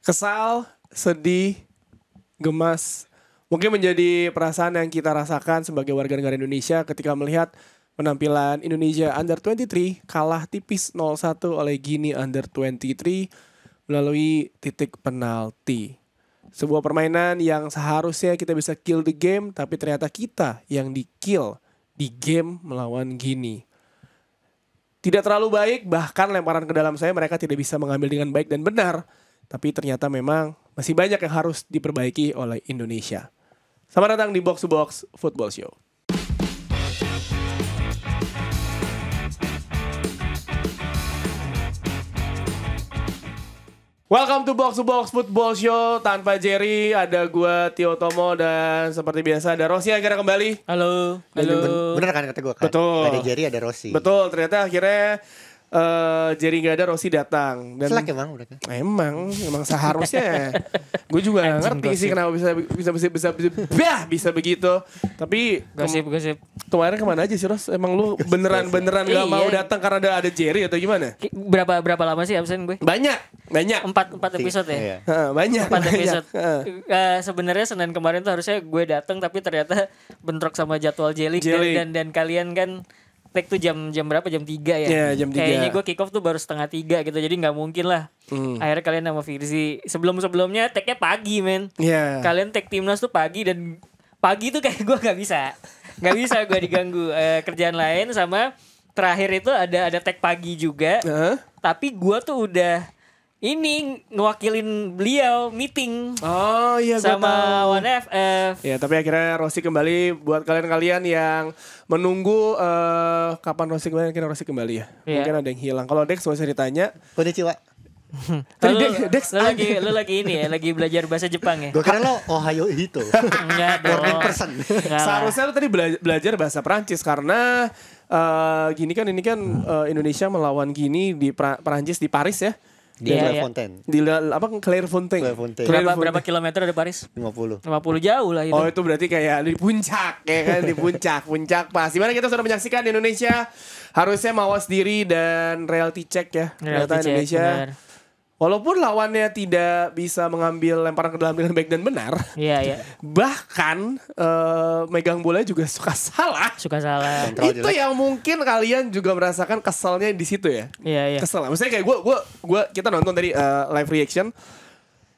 Kesal, sedih, gemas. Mungkin menjadi perasaan yang kita rasakan sebagai warga negara Indonesia ketika melihat penampilan Indonesia Under 23 kalah tipis 0-1 oleh Guinea Under 23 melalui titik penalti. Sebuah permainan yang seharusnya kita bisa kill the game, tapi ternyata kita yang di-kill di game melawan Guinea. Tidak terlalu baik, bahkan lemparan ke dalam saya mereka tidak bisa mengambil dengan baik dan benar. Tapi ternyata memang masih banyak yang harus diperbaiki oleh Indonesia. Selamat datang di Box to Box Football Show. Welcome to Box Football Show. Tanpa Jerry, ada gue Tio Tomo, dan seperti biasa ada Rossi akhirnya kembali. Halo. Bener kan kata gue kan? Betul. Ada Jerry, ada Rossi. Betul, ternyata akhirnya Jerry gak ada, Rossi datang. Dan Selak emang udah kan? Emang seharusnya. Gue juga gak ngerti sih kenapa bisa begitu. Tapi Gosip. kemarin kemana aja sih, Ros? Emang lu beneran gak mau datang karena ada Jerry atau gimana? Berapa lama sih absen gue? Banyak. 4 episode ya. Iya. Banyak. 4 episode. Sebenarnya Senin kemarin tuh harusnya gue datang, tapi ternyata bentrok sama jadwal Jelly. Dan kalian kan take tuh jam berapa? Jam 3 ya? Iya, jam 3. Kayaknya gue kick off tuh baru 2:30 gitu. Jadi gak mungkin lah. Akhirnya kalian sama Firzi. Sebelumnya take-nya pagi, men. Iya. Kalian take timnas tuh pagi, dan pagi tuh kayak gue gak bisa gue diganggu kerjaan lain. Sama terakhir itu ada take pagi juga. Tapi gue tuh udah ngewakilin beliau meeting. Oh iya, sama One FF. Ya, tapi akhirnya Rossi kembali. Buat kalian yang menunggu kapan Rossi kembali, akhirnya Rossi kembali ya. Iya. Mungkin ada yang hilang. Kalau Dex gak usah ditanya. Konnichiwa. Tadi Dex lu lagi ini ya, lagi belajar bahasa Jepang ya? Gue kira lo Ohayo Hito. Enggak dong. Morning person. Seharusnya lu tadi belajar bahasa Perancis karena ini kan Indonesia melawan Guinea di Perancis di Paris ya. Di Iya. Fontaine. Di Clairefontaine. Clairefontaine. Berapa kilometer dari Paris? 50. 50 jauh lah itu. Oh, itu berarti kayak di puncak ya kan, di puncak pas. Dimana kita sudah menyaksikan di Indonesia harusnya mawas diri dan reality check ya. Ternyata Indonesia benar. walaupun lawannya tidak bisa mengambil lemparan ke dalam dengan baik dan benar. Iya. Bahkan megang bola juga suka salah. Kontrol Itu jelek. yang mungkin kalian juga merasakan keselnya di situ ya. Iya. Kesel. Maksudnya kayak kita nonton tadi live reaction.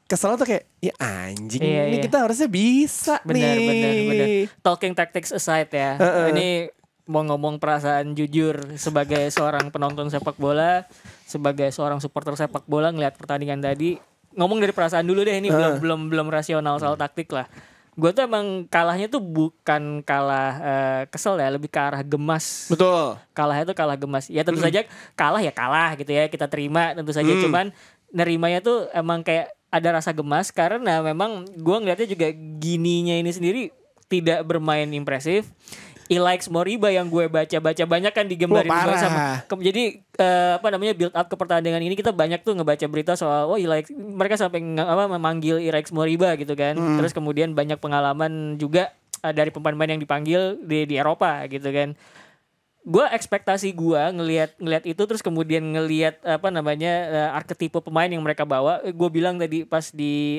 Kesel tuh kayak ya anjing, ini kita harusnya bisa Benar. nih. Talking tactics aside ya. Ini mau ngomong perasaan jujur sebagai seorang penonton sepak bola, sebagai seorang supporter sepak bola ngelihat pertandingan tadi. Ngomong dari perasaan dulu deh, ini belum rasional soal taktik lah. Gue tuh emang kalahnya tuh bukan kalah kesel ya, lebih ke arah gemas. Betul. Kalahnya tuh kalah gemas. Ya tentu saja kalah gitu ya, kita terima tentu saja. Cuman nerimanya tuh emang kayak ada rasa gemas karena memang gue ngeliatnya juga Gininya ini sendiri tidak bermain impresif. He likes Moriba yang gue baca banyak kan digembarin sama. Jadi build up ke pertandingan ini kita banyak tuh ngebaca berita soal mereka sampai memanggil Iraix Moriba gitu kan. Terus kemudian banyak pengalaman juga dari pemain-pemain yang dipanggil di Eropa gitu kan. Gue ekspektasi gue ngelihat itu, terus kemudian ngelihat arketipe pemain yang mereka bawa. Gue bilang tadi pas di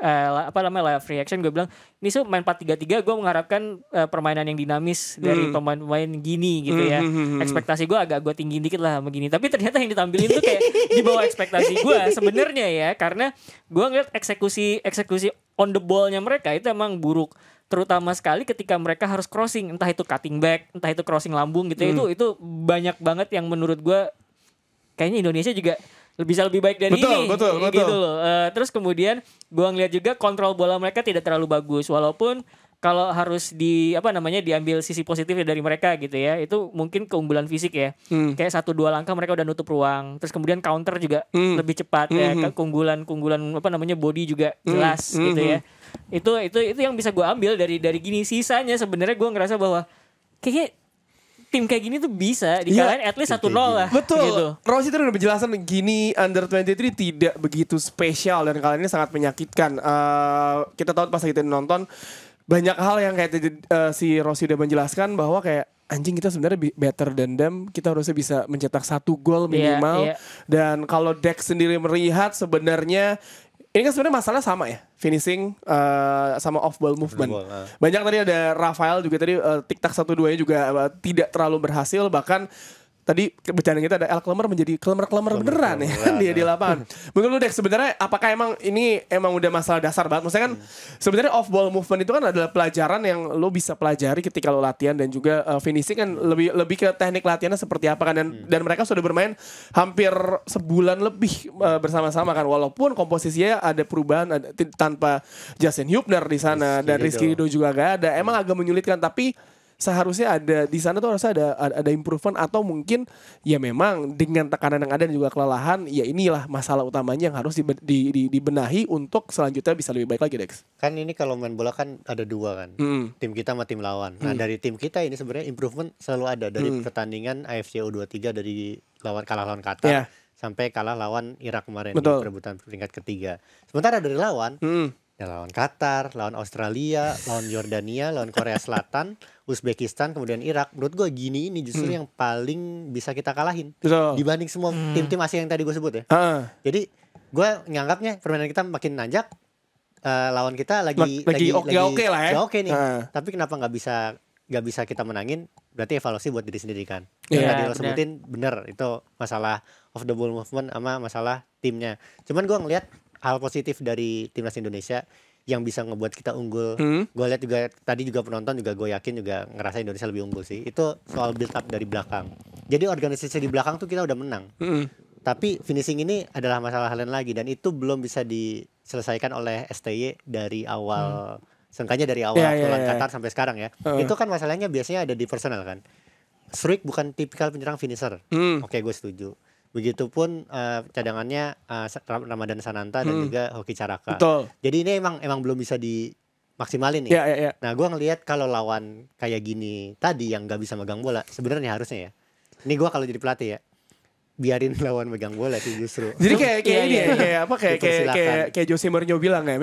live reaction, gue bilang ini main 4-3-3, gue mengharapkan permainan yang dinamis dari pemain-pemain gini gitu ya. Ekspektasi gue agak gue tinggi dikit lah begini, tapi ternyata yang ditampilin tuh kayak di bawah ekspektasi gue sebenarnya ya, karena gue ngeliat eksekusi on the ball-nya mereka itu emang buruk, terutama sekali ketika mereka harus crossing, entah itu cutting back, entah itu crossing lambung gitu. Itu banyak banget yang menurut gue kayaknya Indonesia juga bisa lebih baik dari ini. Betul. Gitu loh. Terus kemudian gue ngeliat juga kontrol bola mereka tidak terlalu bagus, walaupun kalau harus diambil sisi positifnya dari mereka gitu ya, itu mungkin keunggulan fisik ya. Kayak 1-2 langkah mereka udah nutup ruang. Terus kemudian counter juga lebih cepat ya. Keunggulan body juga jelas gitu ya. Itu yang bisa gue ambil dari gini. Sisanya sebenarnya gue ngerasa bahwa kayaknya tim kayak gini tuh bisa dikalahin at least 1-0 lah. Betul. Gitu. Rossi itu udah penjelasan gini, Under 23 tidak begitu spesial dan kali ini sangat menyakitkan. Kita tahu pas kita nonton banyak hal yang kayak si Rossi udah menjelaskan bahwa kayak anjing kita sebenarnya better than them, kita harusnya bisa mencetak 1 gol minimal. Dan kalau Dex sendiri melihat sebenarnya Ini kan sebenarnya masalah sama ya, finishing sama off ball movement. Banyak tadi ada Rafael juga tadi tiktak 1-2-nya juga tidak terlalu berhasil, bahkan tadi bercanda kita ada El Klemer menjadi Klemer beneran ya dia di lapangan. Menurut lu Dex, sebenarnya apakah emang ini emang udah masalah dasar banget? Maksudnya kan sebenarnya off ball movement itu kan adalah pelajaran yang lo bisa pelajari ketika lo latihan, dan juga finishing kan lebih ke teknik latihannya seperti apa kan, dan mereka sudah bermain hampir sebulan lebih bersama-sama kan, walaupun komposisinya ada perubahan tanpa Justin Hubner di sana dan Rizky Ridho juga gak ada. Emang agak menyulitkan, tapi seharusnya ada di sana tuh harusnya ada improvement, atau mungkin ya memang dengan tekanan yang ada dan juga kelelahan, ya inilah masalah utamanya yang harus dibenahi untuk selanjutnya bisa lebih baik lagi, Dex. Kan ini kalau main bola kan ada dua kan, tim kita sama tim lawan. Nah dari tim kita ini sebenarnya improvement selalu ada dari pertandingan AFC U23 dari kalah lawan Qatar sampai kalah lawan Irak kemarin di perebutan peringkat ketiga. Sementara dari lawan ya lawan Qatar, lawan Australia, lawan Yordania, lawan Korea Selatan, Uzbekistan, kemudian Irak. Menurut gue gini ini justru yang paling bisa kita kalahin dibanding semua tim-tim Asia yang tadi gue sebut ya. Jadi gue nganggapnya permainan kita makin nanjak, lawan kita lagi oke lah ya. Oke nih. Tapi kenapa nggak bisa kita menangin? Berarti evaluasi buat diri sendiri kan. Yang tadi lo sebutin bener, itu masalah off the ball movement sama masalah timnya. Cuman gue ngelihat hal positif dari timnas Indonesia yang bisa ngebuat kita unggul. Gue lihat juga tadi juga penonton juga gue yakin juga ngerasa Indonesia lebih unggul sih. Itu soal build up dari belakang. Jadi organisasi di belakang tuh kita udah menang. Tapi finishing ini adalah masalah lain lagi, dan itu belum bisa diselesaikan oleh STY dari awal. Sengkanya dari awal lawan Qatar sampai sekarang ya. Itu kan masalahnya biasanya ada di personal kan. Struik bukan tipikal penyerang finisher. Oke, gue setuju. Begitupun cadangannya Ramadan Sananta dan juga Hoki Caraka. Jadi ini emang belum bisa dimaksimalin nih. Nah, gue ngelihat kalau lawan kayak gini tadi yang gak bisa megang bola, sebenarnya harusnya ya. Ini gue kalau jadi pelatih ya, biarin lawan megang bola sih justru. Jadi kayak Jose Mourinho bilang ya,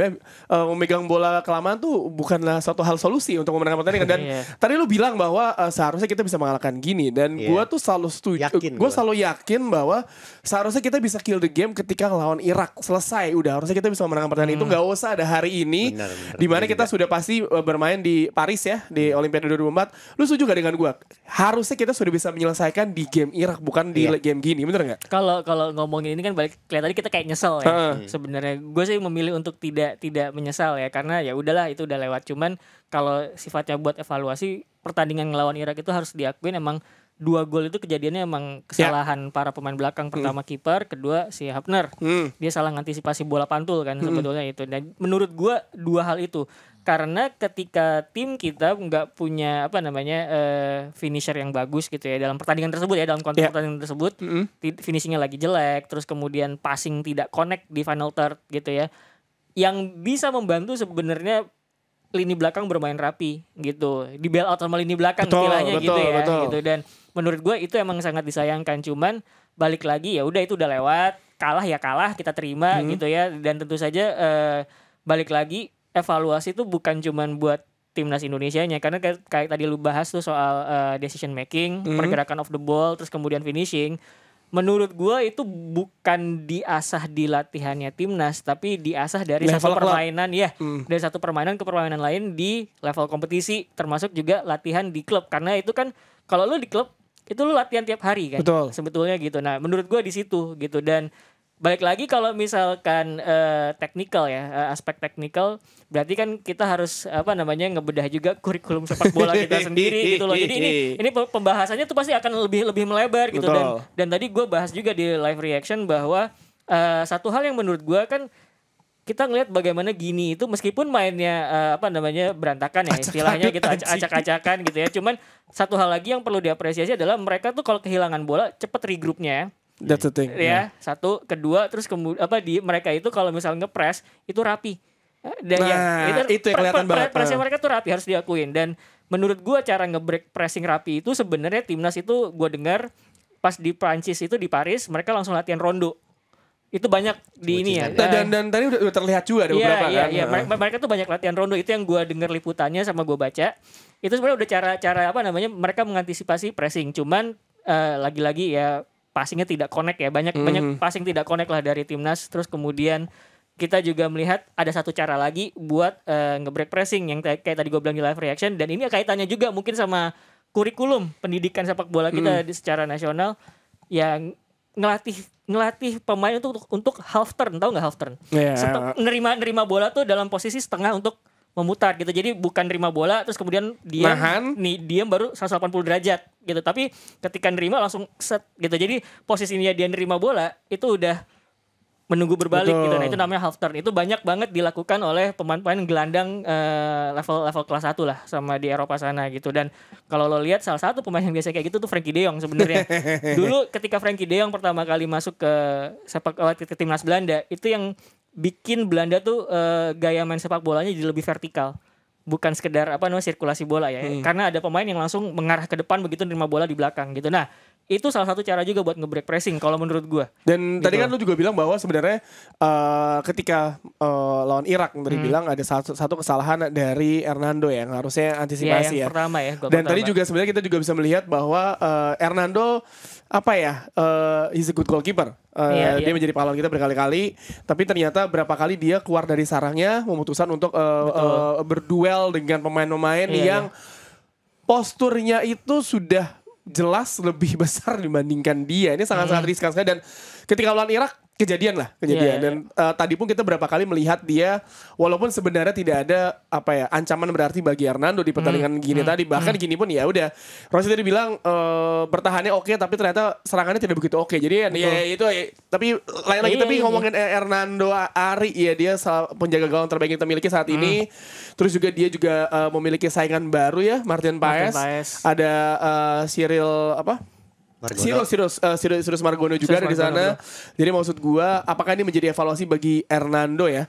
memegang bola kelamaan tuh bukanlah suatu hal solusi untuk memenangkan pertandingan. Dan tadi lu bilang bahwa seharusnya kita bisa mengalahkan gini, dan gua tuh selalu setuju. Gua selalu yakin bahwa seharusnya kita bisa kill the game ketika lawan Irak. Selesai, udah harusnya kita bisa memenangkan pertandingan itu, nggak usah ada hari ini dimana kita sudah pasti bermain di Paris ya, di Olimpiade 2024. Lu setuju gak dengan gua? Harusnya kita sudah bisa menyelesaikan di game Irak, bukan di game gini. Bener nggak? Kalau ngomongin ini kan balik kelihatan kita kayak nyesel ya. Sebenarnya gue sih memilih untuk tidak menyesal ya, karena ya udahlah itu udah lewat. Cuman kalau sifatnya buat evaluasi, pertandingan ngelawan Irak itu harus diakuin emang 2 gol itu kejadiannya emang kesalahan para pemain belakang. Pertama kiper, kedua si Hubner. Dia salah ngantisipasi bola pantul kan sebetulnya itu. Dan menurut gue 2 hal itu. Karena ketika tim kita nggak punya finisher yang bagus gitu ya dalam pertandingan tersebut ya, dalam konteks pertandingan tersebut, finishingnya lagi jelek, terus kemudian passing tidak connect di final third gitu ya, yang bisa membantu sebenarnya lini belakang bermain rapi gitu, di bail out sama lini belakang istilahnya gitu ya. Gitu. Dan menurut gue itu emang sangat disayangkan. Cuman balik lagi ya udah, itu udah lewat, kalah ya kalah, kita terima gitu ya. Dan tentu saja balik lagi, evaluasi itu bukan cuman buat timnas Indonesianya, karena kayak tadi lu bahas tuh soal decision making, pergerakan off the ball, terus kemudian finishing. Menurut gua itu bukan diasah di latihannya timnas, tapi diasah dari level satu permainan dari satu permainan ke permainan lain di level kompetisi, termasuk juga latihan di klub. Karena itu kan kalau lu di klub itu lu latihan tiap hari kan. Sebetulnya gitu. Nah, menurut gua di situ gitu. Dan balik lagi kalau misalkan teknikal ya, aspek teknikal, berarti kan kita harus ngebedah juga kurikulum sepak bola kita sendiri gitu loh. Jadi ini pembahasannya tuh pasti akan lebih melebar gitu. Dan tadi gue bahas juga di live reaction bahwa satu hal yang menurut gue kan, kita ngelihat bagaimana gini itu meskipun mainnya berantakan ya, istilahnya gitu, acak-acakan gitu ya. Cuman satu hal lagi yang perlu diapresiasi adalah mereka tuh kalau kehilangan bola cepet regroupnya. That's the thing. Ya, satu, kedua, terus kemudian mereka itu kalau misalnya nge-press itu rapi. Dan itu yang kelihatan banget. Pressnya mereka tuh rapi, harus diakuin. Dan menurut gua cara nge-break pressing rapi itu sebenarnya timnas itu gua dengar pas di Prancis itu, di Paris, mereka langsung latihan rondo. Itu banyak di ini ya. Dan tadi udah terlihat juga ada beberapa kan. Iya, mereka tuh banyak latihan rondo. Itu yang gua dengar liputannya sama gua baca. Itu sebenarnya udah cara mereka mengantisipasi pressing. Cuman lagi-lagi ya passingnya tidak connect ya, banyak passing tidak connect lah dari timnas. Terus kemudian kita juga melihat ada satu cara lagi buat nge-break pressing yang kayak tadi gue bilang di live reaction, dan ini kaitannya juga mungkin sama kurikulum pendidikan sepak bola kita secara nasional yang ngelatih pemain untuk half turn, tahu nggak half turn? Yeah. Nerima bola tuh dalam posisi setengah untuk memutar gitu. Jadi bukan nerima bola terus kemudian diam baru 180 derajat gitu. Tapi ketika nerima langsung set gitu. Jadi posisinya dia nerima bola itu udah menunggu berbalik gitu. Nah, itu namanya half turn. Itu banyak banget dilakukan oleh pemain-pemain gelandang level kelas 1 lah sama di Eropa sana gitu. Dan kalau lo lihat salah satu pemain yang biasa kayak gitu tuh Frenkie de Jong sebenarnya. Dulu ketika Frenkie de Jong pertama kali masuk ke timnas Belanda, itu yang bikin Belanda tuh gaya main sepak bolanya jadi lebih vertikal. Bukan sekedar sirkulasi bola ya. Karena ada pemain yang langsung mengarah ke depan begitu nerima bola di belakang gitu. Nah, itu salah satu cara juga buat nge-break pressing kalau menurut gue. Dan gitu. Tadi kan lu juga bilang bahwa sebenarnya ketika lawan Irak tadi bilang ada satu kesalahan dari Hernando yang harusnya antisipasi ya. Pertama ya. Dan tadi juga sebenarnya kita juga bisa melihat bahwa Hernando he's a good goalkeeper. Dia menjadi pahlawan kita berkali-kali, tapi ternyata berapa kali dia keluar dari sarangnya memutuskan untuk berduel dengan pemain-pemain yang posturnya itu sudah jelas lebih besar dibandingkan dia. Ini sangat-sangat riskan sekali. Dan ketika lawan Irak kejadian. Dan tadi pun kita berapa kali melihat dia, walaupun sebenarnya tidak ada ancaman berarti bagi Hernando di pertandingan gini tadi. Bahkan gini pun ya udah, Rossi tadi bilang bertahannya oke, tapi ternyata serangannya tidak begitu oke. Jadi tapi lain lagi. Tapi ngomongin Hernando Ari ya, dia penjaga gawang terbaik yang kita miliki saat ini. Terus juga dia juga memiliki saingan baru ya, Martin Paes. Ada Cyril Cyrus Margono juga ada di sana. Jadi maksud gua, apakah ini menjadi evaluasi bagi Hernando ya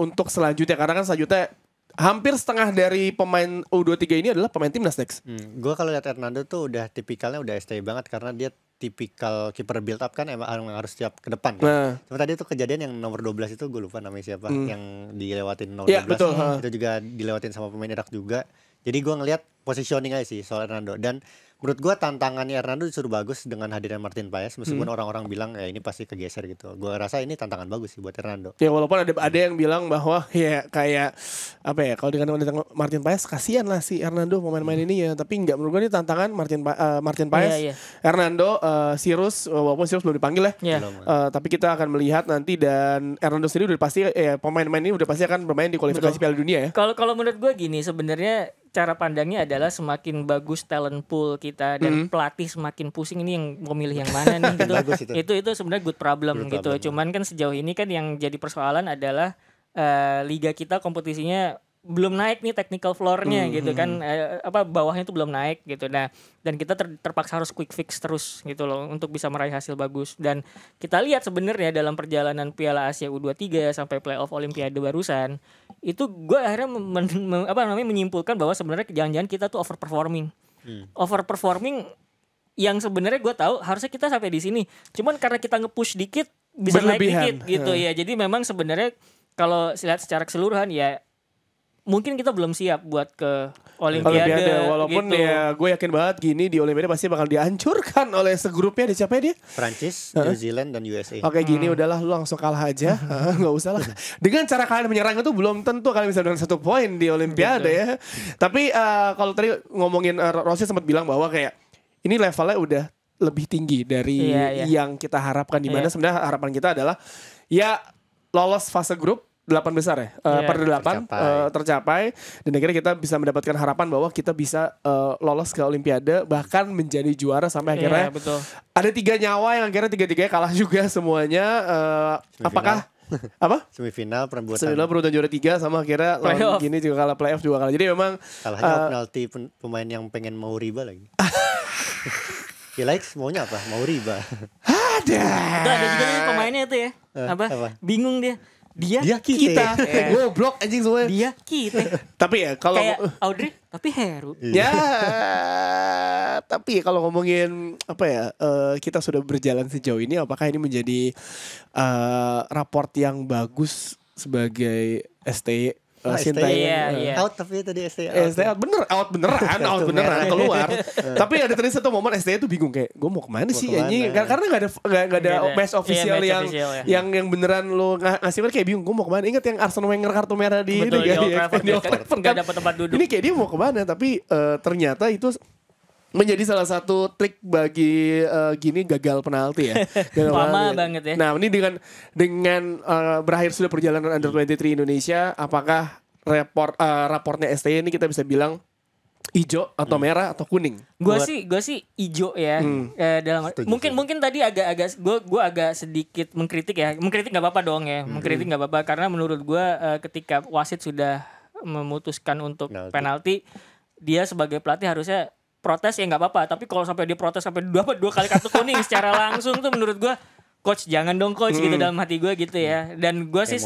untuk selanjutnya, karena kan selanjutnya hampir setengah dari pemain U23 ini adalah pemain timnas next. Gue kalau lihat Hernando tuh udah tipikalnya udah STI banget, karena dia tipikal kiper build up kan emang harus siap ke depan kan. Cuma tadi tuh kejadian yang nomor 12 itu gue lupa namanya siapa yang dilewatin nomor 12. Betul. Itu juga dilewatin sama pemain Irak juga. Jadi gue ngelihat positioning aja sih soal Hernando. Dan menurut gue tantangannya Hernando disuruh bagus dengan hadirnya Martin Paes, meskipun orang-orang bilang ya ini pasti kegeser gitu. Gue rasa ini tantangan bagus sih buat Hernando. Ya walaupun ada yang bilang bahwa ya kayak kalau dengan Martin Paes kasihan lah si Hernando pemain-pemain ini ya, tapi enggak, menurut gue ini tantangan Martin Paes, Hernando, Cyrus, walaupun Cyrus belum dipanggil ya. Tapi kita akan melihat nanti, dan Hernando sendiri udah pasti pemain-pemain ini udah pasti akan bermain di kualifikasi Piala Dunia ya. Kalau menurut gue gini, sebenarnya cara pandangnya adalah semakin bagus talent pool kita dan pelatih semakin pusing ini yang mau milih yang mana nih gitu. itu sebenarnya good problem gitu. Cuman kan sejauh ini kan yang jadi persoalan adalah liga kita kompetisinya belum naik nih technical floor-nya gitu kan, bawahnya itu belum naik gitu. Nah, dan kita terpaksa harus quick fix terus gitu loh untuk bisa meraih hasil bagus. Dan kita lihat sebenarnya dalam perjalanan Piala Asia U23 sampai playoff Olimpiade barusan, itu gue akhirnya menyimpulkan bahwa sebenarnya jangan-jangan kita tuh overperforming yang sebenarnya gue tahu harusnya kita sampai di sini. Cuman karena kita nge-push dikit bisa naik dikit gitu ya. Jadi memang sebenarnya kalau lihat secara keseluruhan ya mungkin kita belum siap buat ke Olimpiade walaupun gitu. Ya gue yakin banget gini di Olimpiade pasti bakal dihancurkan oleh segrupnya. Di siapa dia? Prancis, New Zealand dan USA. Oke, gini udahlah lu langsung kalah aja. Nggak usah lah. Dengan cara kalian menyerang itu belum tentu kalian bisa dengan 1 poin di Olimpiade ya. Tapi kalau tadi ngomongin Rossi sempat bilang bahwa kayak ini levelnya udah lebih tinggi dari yang kita harapkan, di mana sebenarnya harapan kita adalah ya lolos fase grup 8 besar ya, per 8 tercapai, dan akhirnya kita bisa mendapatkan harapan bahwa kita bisa lolos ke Olimpiade, bahkan menjadi juara sampai akhirnya ada 3 nyawa yang akhirnya 3-3 kalah juga semuanya. Apakah semifinal perebutan juara 3 sama akhirnya lawan gini juga kalah, playoff juga kalah. Jadi memang kalahnya penalti pemain yang pengen mau riba lagi. Felix maunya apa? Mau riba. Ada juga nih pemainnya itu ya. Bingung dia kita. Goblok anjing semuanya. Dia kita. Tapi ya kalau kayak Audrey tapi Heru. Ya. Tapi kalau ngomongin kita sudah berjalan sejauh ini, apakah ini menjadi raport yang bagus sebagai STY Sintayong. Iya. Out tapi tadi ST ST out beneran keluar. Tapi ada tadi satu momen ST itu bingung kayak gue mau kemana sih anjing, karena nggak ada match official yang beneran lo ngasih kayak bingung gue mau kemana. Ingat yang Arsene Wenger kartu merah di Old Trafford nggak dapat tempat duduk. Ini kayak dia mau kemana, tapi ternyata itu menjadi salah satu trik bagi Gini gagal penalti ya. Lama banget ya. Nah, ini dengan berakhir sudah perjalanan Under 23 Indonesia, apakah raportnya STY ini kita bisa bilang hijau atau merah atau kuning? Gue sih hijau ya. Dalam mungkin tadi agak gue agak sedikit mengkritik ya. Mengkritik nggak apa-apa dong ya. Mengkritik nggak apa-apa karena menurut gue ketika wasit sudah memutuskan untuk penalti, dia sebagai pelatih harusnya protes ya nggak apa-apa, tapi kalau sampai dia protes sampai dua kali kartu kuning secara langsung tuh menurut gue, coach jangan dong coach gitu dalam hati gue gitu ya. Dan gue sih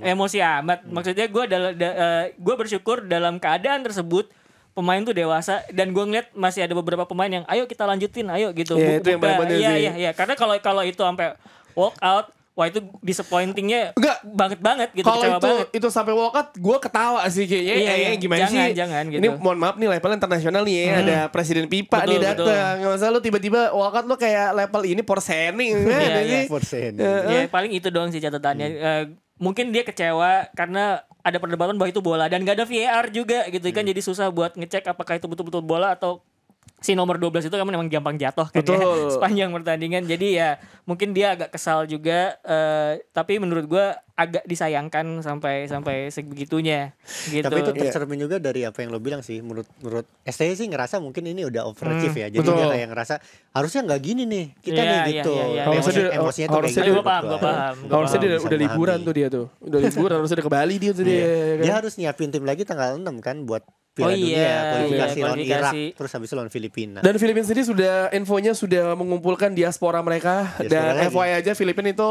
emosi amat. Maksudnya gue bersyukur dalam keadaan tersebut pemain tuh dewasa, dan gue ngeliat masih ada beberapa pemain yang ayo kita lanjutin ayo gitu. Itu yang paling penting sih. Iya karena kalau itu sampai walk out, wah itu disappointingnya banget gitu. Kalau itu sampai walkout, gue ketawa sih kayaknya. Gimana sih? Jangan gitu. Ini mohon maap nih level internasional nih ya, ada Presiden FIFA nih datang. Nggak masalah lu tiba-tiba walkout lu kayak level ini Porsening. Ya paling itu doang sih catatannya. Mungkin dia kecewa karena ada perdebatan bahwa itu bola dan gak ada VAR juga gitu kan, jadi susah buat ngecek apakah itu betul-betul bola atau si nomor 12 itu kan memang gampang jatuh kan ya sepanjang pertandingan. Jadi ya mungkin dia agak kesal juga, tapi menurut gue agak disayangkan sampai sebegitunya gitu. Tapi itu tercermin juga dari apa yang lo bilang sih. Menurut STY sih ngerasa mungkin ini udah overachieve ya. Jadi dia kayak ngerasa harusnya nggak gini nih kita nih gitu. Emosinya tuh kayak gitu. Gue paham. Harusnya dia udah liburan tuh dia tuh. Udah liburan harusnya udah ke Bali dia tuh dia. Dia harus nyiapin tim lagi tanggal 6 kan buat Piala Dunia, kualifikasi lawan Irak, terus habis itu lawan Filipina. Dan Filipina sendiri infonya sudah mengumpulkan diaspora mereka. Dan FYI aja Filipina itu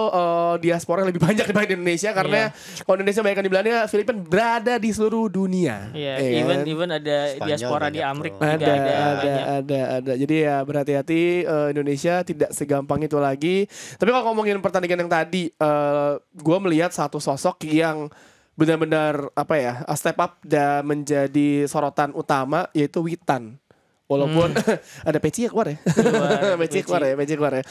diaspora yang lebih banyak dibanding Indonesia, karena kalau Indonesia banyak di Belanda, Filipina berada di seluruh dunia. Even ada diaspora di Amerika ada. Jadi ya berhati-hati, Indonesia tidak segampang itu lagi. Tapi kalau ngomongin pertandingan yang tadi, gue melihat satu sosok yang benar-benar step up dan menjadi sorotan utama, yaitu Witan. Walaupun ada Peci keluar ya. Peci keluar ya.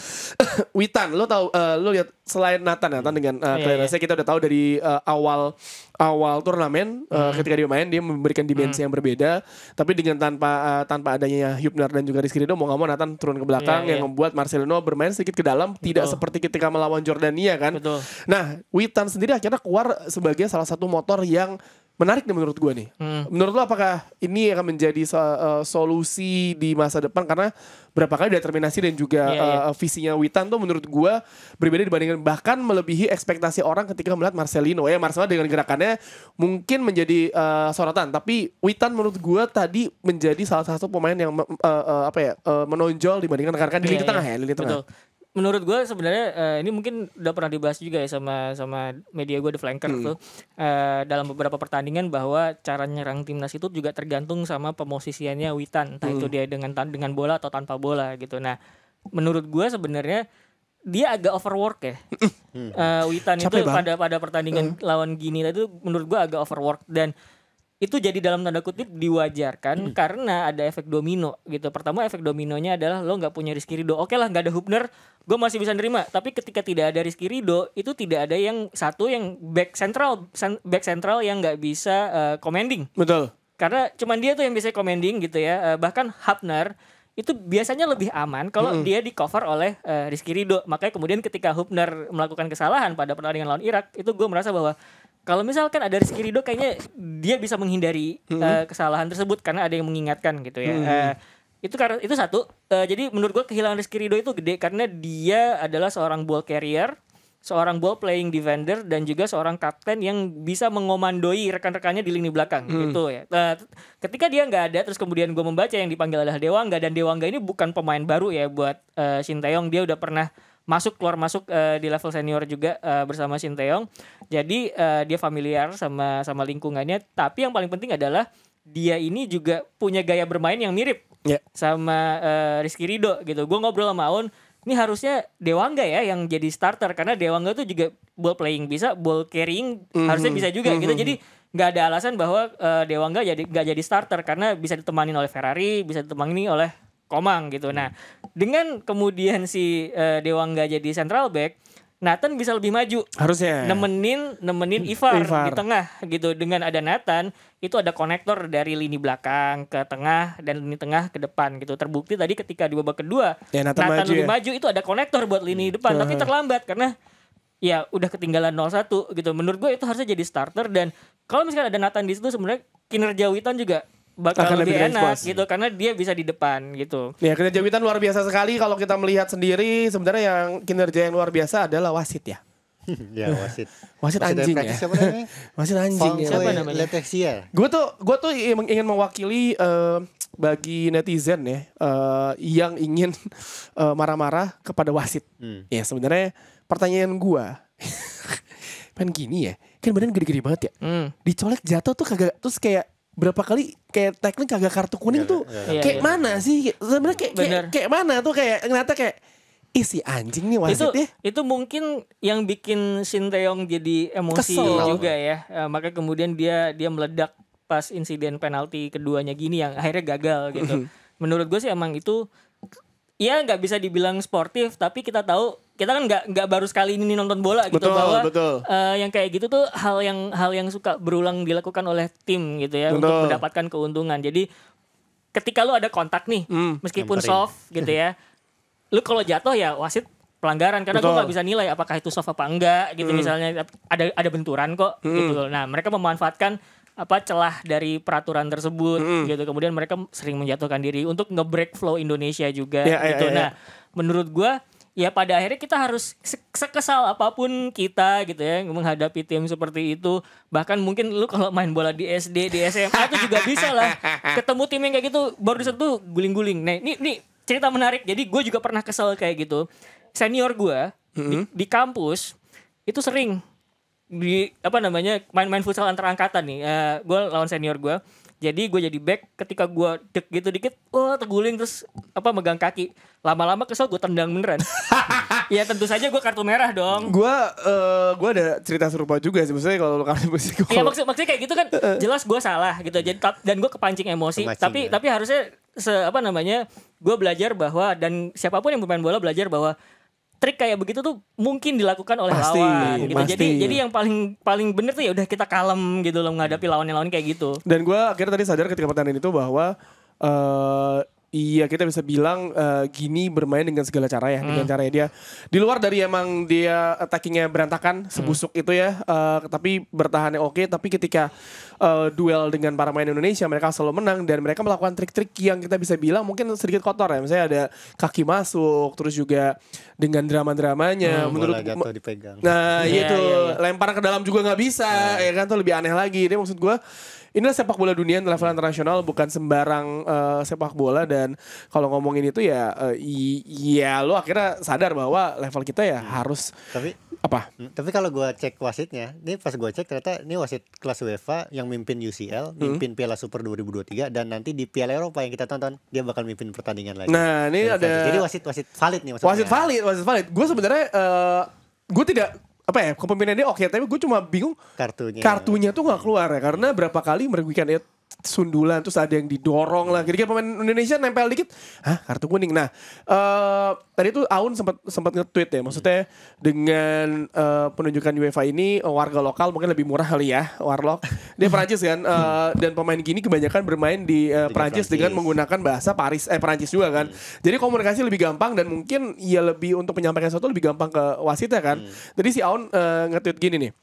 Witan, lo tahu, lo lihat selain Nathan dengan clearance-nya kita udah tahu dari awal turnamen, ketika dia main dia memberikan dimensi yang berbeda, tapi dengan tanpa adanya Hübner dan juga Rizky Ridho, mau nggak mau Nathan turun ke belakang yang membuat Marcelino bermain sedikit ke dalam, tidak seperti ketika melawan Jordania kan. Betul. Nah, Witan sendiri akhirnya keluar sebagai salah satu motor yang menarik nih menurut gue nih. Menurut lo apakah ini akan menjadi solusi di masa depan, karena berapa kali determinasi dan juga visinya Witan tuh menurut gue berbeda dibandingkan, bahkan melebihi ekspektasi orang ketika melihat Marcelino. Marcelino dengan gerakannya mungkin menjadi sorotan, tapi Witan menurut gue tadi menjadi salah satu pemain yang menonjol dibandingkan rekan-rekan di lini tengah ya, lini tengah. Menurut gue sebenarnya ini mungkin udah pernah dibahas juga ya sama media gue The Flanker tuh dalam beberapa pertandingan, bahwa cara nyerang timnas itu juga tergantung sama pemosisiannya Witan, entah itu dia dengan bola atau tanpa bola gitu. Nah, menurut gue sebenarnya dia agak overwork ya. Witan itu pada pertandingan lawan Gini itu menurut gue agak overwork, dan itu jadi dalam tanda kutip diwajarkan karena ada efek domino gitu. Pertama, efek dominonya adalah lo nggak punya Rizky Ridho. Oke lah, nggak ada Hübner, gue masih bisa nerima. Tapi ketika tidak ada Rizky Ridho, itu tidak ada yang back central yang nggak bisa commanding. Betul. Karena cuman dia tuh yang bisa commanding gitu ya. Bahkan Hübner itu biasanya lebih aman kalau dia di cover oleh Rizky Ridho. Makanya kemudian ketika Hübner melakukan kesalahan pada pertandingan lawan Irak, itu gue merasa bahwa kalau misalkan ada Rizky Ridho, kayaknya dia bisa menghindari kesalahan tersebut karena ada yang mengingatkan gitu ya. Itu satu. Jadi menurut gue kehilangan Rizky Ridho itu gede karena dia adalah seorang ball carrier, seorang ball playing defender, dan juga seorang kapten yang bisa mengomandoi rekan-rekannya di lini belakang gitu ya. Ketika dia nggak ada, terus kemudian gue membaca yang dipanggil adalah Dewangga, dan Dewangga ini bukan pemain baru ya buat Sinteyong. Dia udah pernah keluar masuk di level senior juga bersama Sinteyong. Jadi dia familiar sama lingkungannya. Tapi yang paling penting adalah dia ini juga punya gaya bermain yang mirip sama Rizky Ridho gitu. Gue ngobrol sama Aun, ini harusnya Dewangga ya yang jadi starter, karena Dewangga tuh juga ball playing bisa, ball carrying harusnya bisa juga gitu. Jadi nggak ada alasan bahwa Dewangga nggak jadi starter, karena bisa ditemani oleh Ferrari, bisa ditemani oleh Komang gitu. Nah, dengan kemudian si Dewangga jadi central back, Nathan bisa lebih maju, harusnya nemenin Ivar di tengah gitu. Dengan ada Nathan, itu ada konektor dari lini belakang ke tengah dan lini tengah ke depan gitu. Terbukti tadi ketika di babak kedua ya, Nathan lebih maju itu ada konektor buat lini depan, tapi terlambat karena ya udah ketinggalan 0-1 gitu. Menurut gue itu harusnya jadi starter, dan kalau misalkan ada Nathan di situ sebenarnya kinerja Witan juga bakal akan lebih enak expose gitu, karena dia bisa di depan gitu. Ya, kinerja Witan luar biasa sekali. Kalau kita melihat sendiri, sebenarnya yang kinerja yang luar biasa adalah wasit ya. Ya wasit. Wasit anjing ya. Siapa namanya? Wasit anjing ya. Siapa namanya? Letexia. Gue tuh ingin mewakili bagi netizen ya yang ingin marah-marah kepada wasit. Ya sebenarnya pertanyaan gue, kan gini ya, kan badan gede-gede banget ya. Dicolek jatuh tuh kagak, terus kayak berapa kali kayak teknik kagak kartu kuning tuh kayak mana sih sebenarnya, kayak mana tuh, kayak ngeliatnya kayak si anjing nih wasitnya. Itu mungkin yang bikin Sinteyong jadi emosi kesel juga ya. Makanya kemudian dia meledak pas insiden penalti keduanya gini yang akhirnya gagal gitu. Menurut gue sih emang itu ya nggak bisa dibilang sportif, tapi kita tahu, kita kan nggak baru sekali ini nonton bola gitu, bahwa yang kayak gitu tuh hal yang suka berulang dilakukan oleh tim gitu ya, untuk mendapatkan keuntungan. Jadi ketika lu ada kontak nih, meskipun soft gitu ya, lu kalau jatuh ya wasit pelanggaran, karena gue nggak bisa nilai apakah itu soft apa enggak gitu. Misalnya ada benturan kok gitu. Nah, mereka memanfaatkan celah dari peraturan tersebut gitu. Kemudian mereka sering menjatuhkan diri untuk nge-break flow Indonesia juga gitu. Nah, menurut gua ya pada akhirnya kita harus sekesal apapun kita gitu ya menghadapi tim seperti itu. Bahkan mungkin lu kalau main bola di SD, di SMA itu juga bisa lah ketemu tim yang kayak gitu, baru disentuh guling-guling. Nah, ini cerita menarik. Jadi gue juga pernah kesel kayak gitu. Senior gue di kampus itu sering main futsal antar angkatan nih. Gue lawan senior gue. Jadi gue jadi back, ketika gue dek gitu dikit, terguling terus megang kaki. Lama-lama kesel, gue tendang beneran. Ya tentu saja gue kartu merah dong. Gue ada cerita serupa juga sih, maksudnya kalau kartu psikologi. Iya maksudnya kayak gitu kan jelas gue salah gitu. Jadi dan gue kepancing emosi. Tapi harusnya gue belajar bahwa, dan siapapun yang bermain bola belajar bahwa trik kayak begitu tuh mungkin dilakukan oleh lawan gitu. Jadi yang paling bener tuh ya udah kita kalem gitu loh menghadapi lawan kayak gitu. Dan gue akhirnya tadi sadar ketika pertandingan itu bahwa iya kita bisa bilang Gini bermain dengan segala cara ya, dengan caranya dia di luar dari emang dia attackingnya berantakan sebusuk itu ya, tapi bertahannya oke. Tapi ketika duel dengan para pemain Indonesia, mereka selalu menang, dan mereka melakukan trik-trik yang kita bisa bilang mungkin sedikit kotor ya. Misalnya ada kaki masuk, terus juga dengan drama-dramanya menurut jatuh dipegang. Nah itu lempar ke dalam juga nggak bisa ya kan, tuh lebih aneh lagi. Dia maksud gue inilah sepak bola dunia level internasional, bukan sembarang sepak bola. Dan kalau ngomongin itu ya lo akhirnya sadar bahwa level kita ya harus Tapi kalau gue cek wasitnya, ini pas gue cek ternyata ini wasit kelas UEFA yang mimpin UCL, mimpin Piala Super 2023, dan nanti di Piala Eropa yang kita tonton dia bakal mimpin pertandingan lagi. Nah ini ada, jadi wasit valid nih maksudnya. Wasit valid. Gue sebenarnya gue tidak kepemimpinannya oke, tapi gue cuma bingung kartunya tuh nggak keluar ya, karena berapa kali merugikan ya, sundulan terus ada yang didorong lah. Kira-kira pemain Indonesia nempel dikit, kartu kuning. Nah tadi tuh Aun sempat nge-tweet ya, maksudnya dengan penunjukan UEFA ini warga lokal mungkin lebih murah kali ya, Warlock. Dia Perancis kan, dan pemain Gini kebanyakan bermain di Perancis dengan menggunakan bahasa Perancis juga kan. Jadi komunikasi lebih gampang, dan mungkin ya lebih untuk menyampaikan sesuatu lebih gampang ke wasitnya kan. Jadi si Aun nge-tweet gini nih.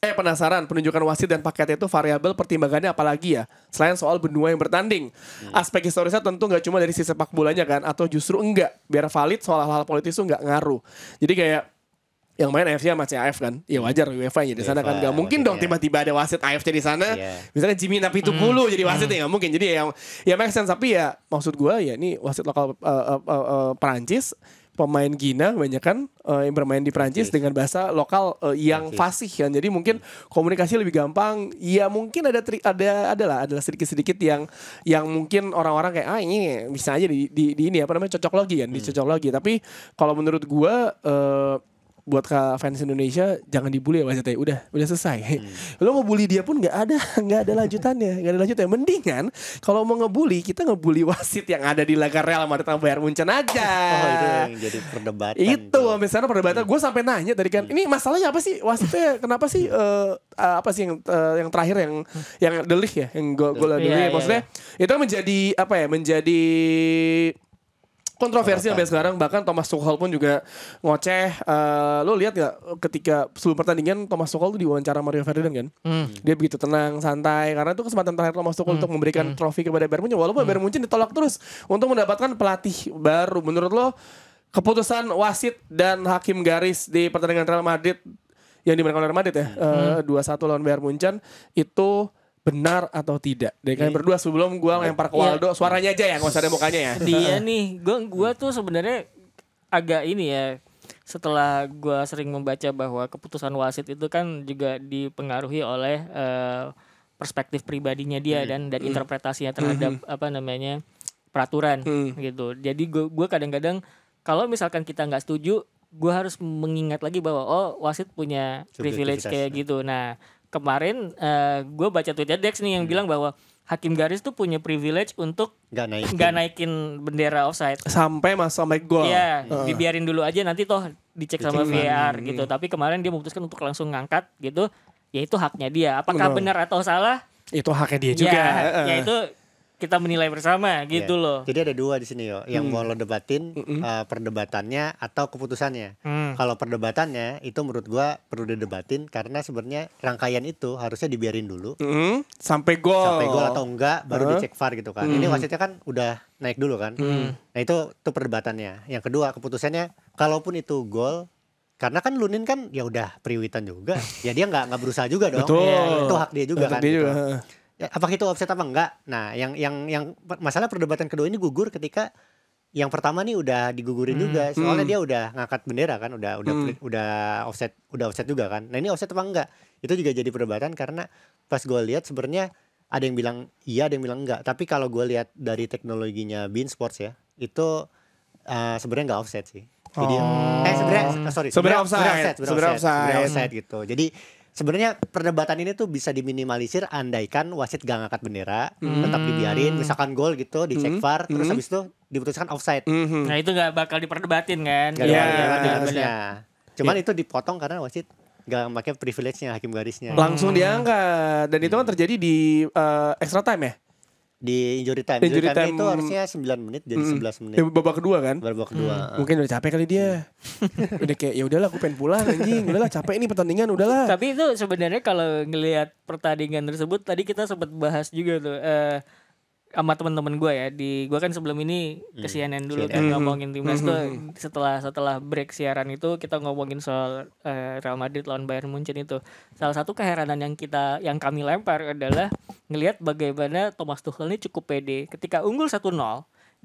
Penasaran penunjukan wasit dan paketnya itu variabel pertimbangannya apalagi ya selain soal benua yang bertanding. Aspek historisnya tentu nggak cuma dari sisi sepak bolanya kan, atau justru enggak, biar valid soal hal-hal politis itu nggak ngaruh. Jadi kayak yang main AFC sama CAF kan, ya wajar UEFA nya di sana kan, nggak mungkin dong tiba-tiba ada wasit AFC di sana. Misalnya Jimmy Napitupulu jadi wasit ya nggak mungkin. Jadi ya make sense, tapi ya maksud gue ya ini wasit lokal Perancis pemain Gina kebanyakan yang bermain di Prancis dengan bahasa lokal yang fasih kan. Jadi mungkin komunikasi lebih gampang. Ya mungkin adalah sedikit-sedikit yang mungkin orang-orang kayak ini bisa aja di ini apa namanya cocok logi kan, dicocok logi. Tapi kalau menurut gua buat fans Indonesia jangan dibully ya wasitnya, udah selesai. Lo mau bully dia pun nggak ada lanjutannya. Mendingan kalau mau ngebully kita ngebully wasit yang ada di laga Real Madrid sama Bayern Munchen aja. Oh itu yang jadi perdebatan. Itu misalnya perdebatan. Gue sampai nanya tadi kan, ini masalahnya apa sih wasitnya? Kenapa sih apa sih yang terakhir yang De Ligt ya, yang gol De Ligt maksudnya itu menjadi apa ya? Menjadi kontroversi sampai sekarang. Bahkan Thomas Tuchel pun juga ngoceh. Lo lihat gak ketika sebelum pertandingan Thomas Tuchel tuh diwawancara Mario Ferdinand kan? Dia begitu tenang, santai. Karena itu kesempatan terakhir Thomas Tuchel untuk memberikan trofi kepada Bayern Munchen. Walaupun Bayern Munchen ditolak terus untuk mendapatkan pelatih baru. Menurut lo keputusan wasit dan hakim garis di pertandingan Real Madrid yang dimenangkan oleh Real Madrid ya 2-1 lawan Bayern Munchen itu benar atau tidak? Dari kalian berdua sebelum gue lempar ke Waldo, suaranya aja ya, nggak usah ada mukanya ya. Dia nih, gue tuh sebenarnya agak ini ya. Setelah gue sering membaca bahwa keputusan wasit itu kan juga dipengaruhi oleh perspektif pribadinya dia dan interpretasinya terhadap apa namanya peraturan gitu. Jadi gue kadang-kadang kalau misalkan kita nggak setuju, gue harus mengingat lagi bahwa wasit punya privilege kayak gitu. Nah kemarin gue baca tweetnya Dex nih yang bilang bahwa hakim garis tuh punya privilege untuk nggak naikin bendera offside sampai gol. Iya, dibiarin dulu aja nanti toh dicek sama VAR gitu. Tapi kemarin dia memutuskan untuk langsung ngangkat gitu. Ya itu haknya dia. Apakah benar atau salah? Itu haknya dia juga. Ya itu kita menilai bersama gitu loh. Jadi ada dua di sini yo, yang mau lo debatin perdebatannya atau keputusannya. Kalau perdebatannya itu menurut gua perlu didebatin karena sebenarnya rangkaian itu harusnya dibiarin dulu sampai gol atau enggak baru dicek VAR gitu kan. Ini wasitnya kan udah naik dulu kan. Nah itu perdebatannya. Yang kedua keputusannya kalaupun itu gol karena kan Lunin kan ya udah priwitan juga. Ya dia nggak berusaha juga dong. Betul. Itu hak dia juga kan. Dia gitu. juga. Ya, apakah itu offset apa enggak? Nah, yang masalah perdebatan kedua ini gugur ketika yang pertama nih udah digugurin juga. Soalnya dia udah ngangkat bendera kan, udah offset juga kan. Nah, ini offset apa enggak? Itu juga jadi perdebatan karena pas gue lihat sebenarnya ada yang bilang iya, ada yang bilang enggak. Tapi kalau gue lihat dari teknologinya beIN Sports ya, itu sebenarnya enggak offset sih. Jadi sebenarnya offset gitu. Jadi sebenarnya perdebatan ini tuh bisa diminimalisir andaikan wasit gak ngangkat bendera, tetap dibiarin, misalkan gol gitu, dicek VAR, terus habis itu diputuskan offside. Nah itu gak bakal diperdebatin kan? Iya. Cuman itu dipotong karena wasit gak pakai privilege-nya hakim garisnya. Langsung diangkat. Dan itu kan terjadi di extra time ya? Di injury time itu harusnya 9 menit jadi 11 menit. Babak kedua kan? Babak kedua. Mungkin udah capek kali dia. Udah kayak ya udahlah aku pengen pulang anjing. Udahlah capek ini pertandingan udahlah. Tapi itu sebenarnya kalau ngelihat pertandingan tersebut tadi kita sempat bahas juga tuh sama teman-teman gue ya gue kan sebelum ini ke CNN dulu kan ngomongin timnas tuh setelah break siaran itu kita ngomongin soal Real Madrid lawan Bayern Munchen itu. Salah satu keheranan yang kami lempar adalah ngelihat bagaimana Thomas Tuchel ini cukup pede ketika unggul 1-0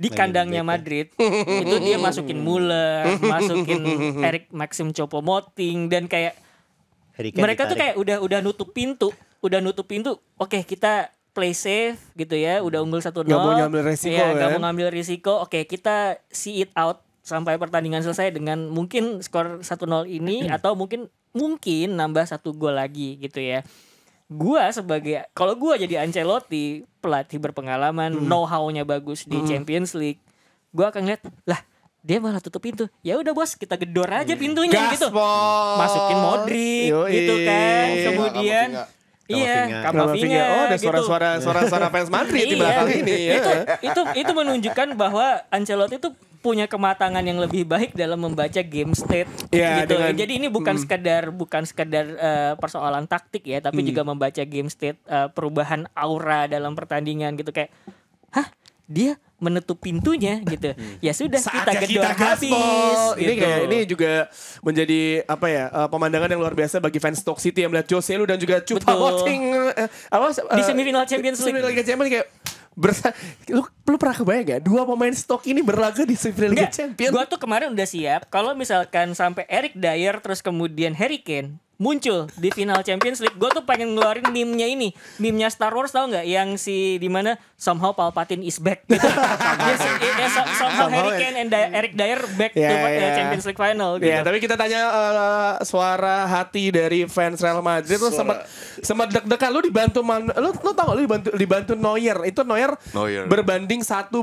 di kandangnya Madrid itu dia masukin Müller, masukin Eric Maxim Choupo-Moting dan kayak mereka tuh kayak udah nutup pintu. Oke, kita play safe gitu ya, udah unggul 1-0. Gak mau ngambil resiko kan? Gak mau ngambil risiko. Oke, kita see it out sampai pertandingan selesai dengan mungkin skor 1-0 ini atau mungkin nambah 1 gol lagi gitu ya. Kalau gua jadi Ancelotti, pelatih berpengalaman, know-how-nya bagus di Champions League, gua akan lihat lah dia malah tutup pintu. Ya udah bos, kita gedor aja pintunya gitu. Masukin Modric gitu kan. Kemudian Kamavinga. Oh, ada suara fans Madrid di belakang ini ya. Itu menunjukkan bahwa Ancelotti itu punya kematangan yang lebih baik dalam membaca game state gitu. Jadi ini bukan sekedar persoalan taktik ya, tapi juga membaca game state, perubahan aura dalam pertandingan gitu kayak dia menutup pintunya gitu. Ya sudah kita gedor habis. Gitu. Ini juga menjadi pemandangan yang luar biasa bagi fans Stoke City yang melihat Jose Lu dan juga Choupo-Moting di semifinal Champions League. Kayak Lu pernah kebayang gak 2 pemain stok ini berlaga di semifinal Liga Champions? Gue tuh kemarin udah siap kalau misalkan sampai Eric Dyer terus kemudian Harry Kane muncul di final Champions League, gue tuh pengen ngeluarin meme-nya ini, meme-nya Star Wars, tau nggak? Yang si di mana somehow Palpatine is back gitu. Somehow Harry Kane and Eric Dyer back to Champions League final gitu. Ya, tapi kita tanya suara hati dari fans Real Madrid. Lu sempat deg-degan. Lu dibantu lu tau gak lu dibantu Neuer. Itu Neuer berbanding 1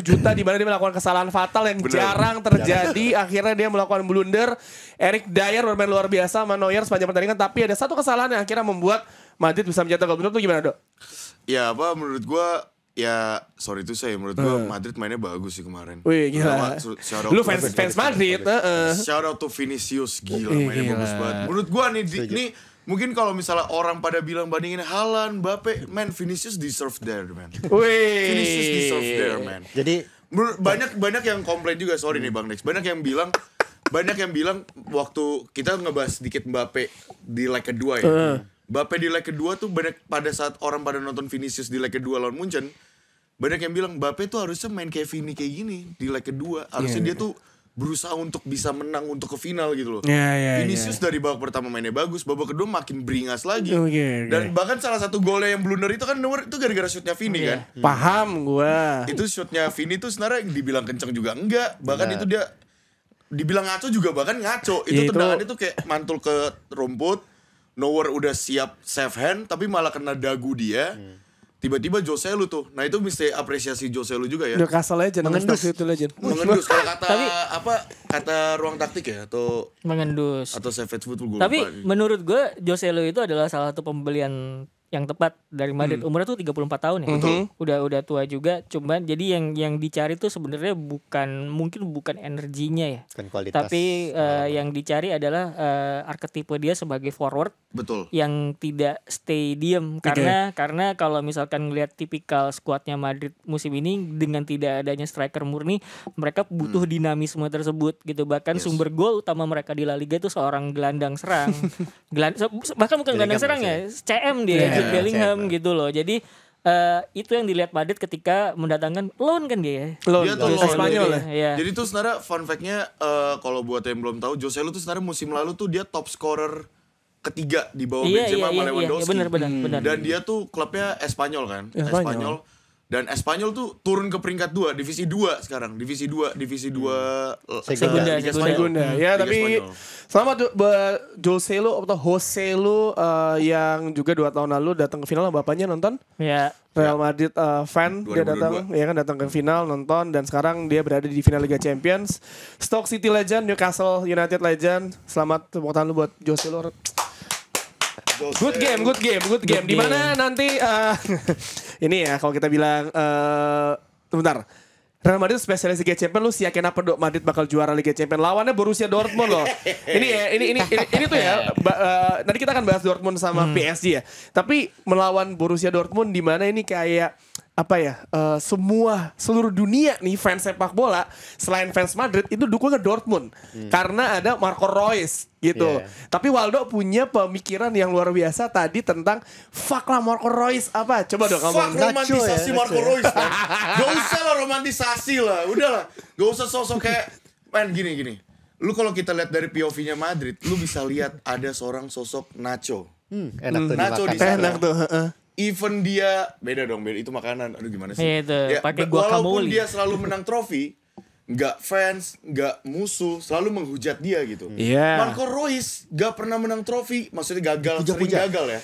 juta di mana dia melakukan kesalahan fatal yang jarang terjadi. Akhirnya dia melakukan blunder. Eric Dyer bermain luar biasa sama Neuer sepanjang pertandingan, tapi ada satu kesalahan yang akhirnya membuat Madrid bisa mencetak gol. Menurut lu gimana, Dok? Ya apa menurut gua ya sorry itu saya menurut gua Madrid mainnya bagus sih kemarin. Wih gila. Lu fans Madrid. Shout out to Vinicius, gila mainnya bagus banget. Menurut gua nih mungkin kalau misalnya orang pada bilang bandingin Haaland, Mbappe, man Vinicius deserve there man. Vinicius deserve there man. Jadi banyak yang komplain juga, sorry nih Bang Dex. Banyak yang bilang waktu kita ngebahas sedikit Mbappe di leg kedua ya. Mbappe di leg kedua tuh pada saat orang pada nonton Vinicius di leg kedua lawan Munchen, banyak yang bilang Mbappe tuh harusnya main kayak Vini kayak gini di leg kedua. Harusnya dia tuh berusaha untuk bisa menang untuk ke final gitu loh. Vinicius dari babak pertama mainnya bagus, babak kedua makin beringas lagi. Dan bahkan salah satu golnya yang blunder itu kan itu gara-gara shootnya Vini kan. Paham gua. Itu shootnya Vini tuh sebenarnya dibilang kenceng juga enggak. Bahkan itu dia dibilang ngaco juga bahkan ngaco. Itu tendangan itu kayak mantul ke rumput. Neuer udah siap save hand tapi malah kena dagu dia. Tiba-tiba Joselu tuh. Nah itu mesti apresiasi Joselu juga ya. Newcastle Legend, mengendus itu Legend. Mengendus kalau kata ruang taktik ya atau mengendus. Atau Savage Football gue Tapi lupa. menurut gue Joselu itu adalah salah satu pembelian yang tepat dari Madrid. Umurnya tuh 34 tahun ya. Udah tua juga. Cuman jadi yang dicari tuh sebenarnya mungkin bukan energinya ya. Bukan kualitas. Tapi yang dicari adalah arketipe dia sebagai forward. Betul. Yang tidak stay diem karena kalau misalkan ngelihat tipikal skuadnya Madrid musim ini dengan tidak adanya striker murni, mereka butuh dinamisme tersebut gitu. Bahkan sumber gol utama mereka di La Liga itu seorang gelandang serang. Bahkan bukan gelandang serang ya, CM dia. Bellingham gitu loh. Jadi itu yang dilihat Madrid ketika mendatangkan loan kan dia. Dia tuh Spanyol ya. Jadi tuh sebenarnya fun fact-nya kalau buat yang belum tahu, Joselu tuh sebenarnya musim lalu tuh dia top scorer ketiga di bawah Benzema sama Lewandowski. Benar. Dan dia tuh klubnya Espanyol kan. Espanyol. Dan Espanyol tuh turun ke peringkat 2, divisi 2 sekarang. Divisi 2 Segunda. Ya, tapi selamat buat Joselu atau Joselu yang juga 2 tahun lalu datang ke final, bapaknya nonton. Ya. Real Madrid fan 2022. Dia datang ke final nonton dan sekarang dia berada di final Liga Champions. Stoke City Legend, Newcastle United Legend. Selamat tepuk tangan lu buat Joselu. Good game. Di mana nanti ini ya kalau kita bilang bentar. Real Madrid spesialis Liga Champions, lu yakin apa Dok Madrid bakal juara Liga Champions? Lawannya Borussia Dortmund loh. ini tuh ya nanti kita akan bahas Dortmund sama PSG ya. Tapi melawan Borussia Dortmund di mana ini kayak apa ya, seluruh dunia nih fans sepak bola selain fans Madrid itu dukung ke Dortmund karena ada Marco Reus gitu. Tapi Waldo punya pemikiran yang luar biasa tadi tentang fuck lah Marco Reus apa? Coba dong kamu. Fuck romantisasi Marco Reus. Gak usah lah romantisasi lah, udahlah. Gak usah sosok kayak gini. Lu kalau kita lihat dari POV-nya Madrid, lu bisa lihat ada seorang sosok Nacho. Enak tuh Nacho di dimakan. sana. Enak tuh. Even dia beda itu makanan. Aduh gimana sih? Itu pakai guacamole. Walaupun dia selalu menang trofi, nggak fans, nggak musuh, selalu menghujat dia gitu. Marco Reus nggak pernah menang trofi, maksudnya sering gagal ya,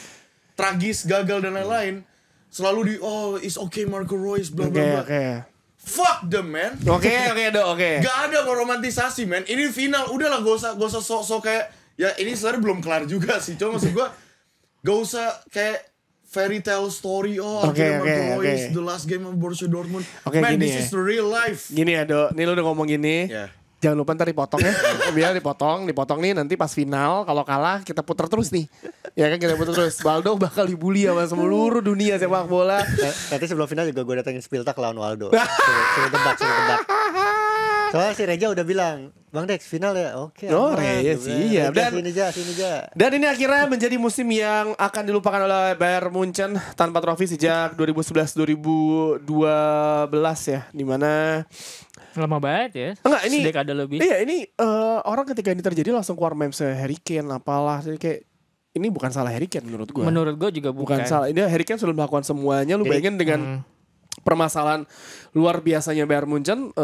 tragis gagal dan lain-lain. Selalu it's okay Marco Reus bla bla bla. Fuck them man. Oke. Gak ada romantisasi man. Ini final, udahlah gak usah sok kayak ya ini sebenarnya belum kelar juga sih. Cuma maksud gue gak usah kayak fairy tale story Marco Reus the last game of Borussia Dortmund. Man, this is the real life. Gini ya Dok, nih lu udah ngomong gini. Jangan lupa ntar dipotong ya. Biar dipotong nih nanti pas final kalau kalah kita putar terus nih. Ya kan kita putar terus. Waldo bakal dibully sama seluruh dunia sepak bola. Nanti sebelum final juga gue datengin Spiltak lawan Waldo. Suruh debat. Soalnya si Reja udah bilang Bang Dex final ya. Oke. Oh, aman. iya sih, iya. Dan sini aja. Dan ini akhirnya menjadi musim yang akan dilupakan oleh Bayern Munchen tanpa trofi sejak 2011-2012 ya, dimana Lama banget ya. enggak ini Sedekade lebih. Iya, ini orang ketika ini terjadi langsung keluar memes Harry Kane apalah, jadi kayak ini bukan salah Harry Kane menurut gue. Menurut gue juga bukan. Salah. Ini Harry Kane sudah melakukan semuanya. Lu bayangin dengan permasalahan luar biasanya Bayern Munchen,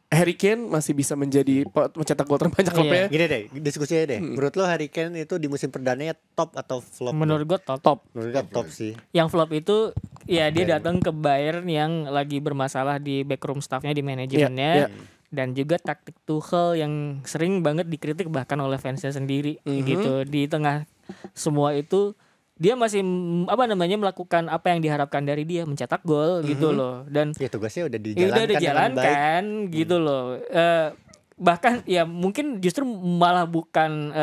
Harry Kane masih bisa mencetak gol terbanyak klubnya. Gini deh, diskusinya deh. Menurut lo Harry Kane itu di musim perdananya top atau flop? Menurut gue top. Top. Menurut gue top sih. Yang flop itu ya dia datang ke Bayern yang lagi bermasalah di backroom staffnya, di manajemennya. Dan juga taktik Tuchel yang sering banget dikritik bahkan oleh fansnya sendiri gitu. Di tengah semua itu dia masih melakukan apa yang diharapkan dari dia, mencetak gol gitu loh. Dan Ya tugasnya udah udah dijalankan dijalankan gitu loh. Bahkan ya mungkin justru malah bukan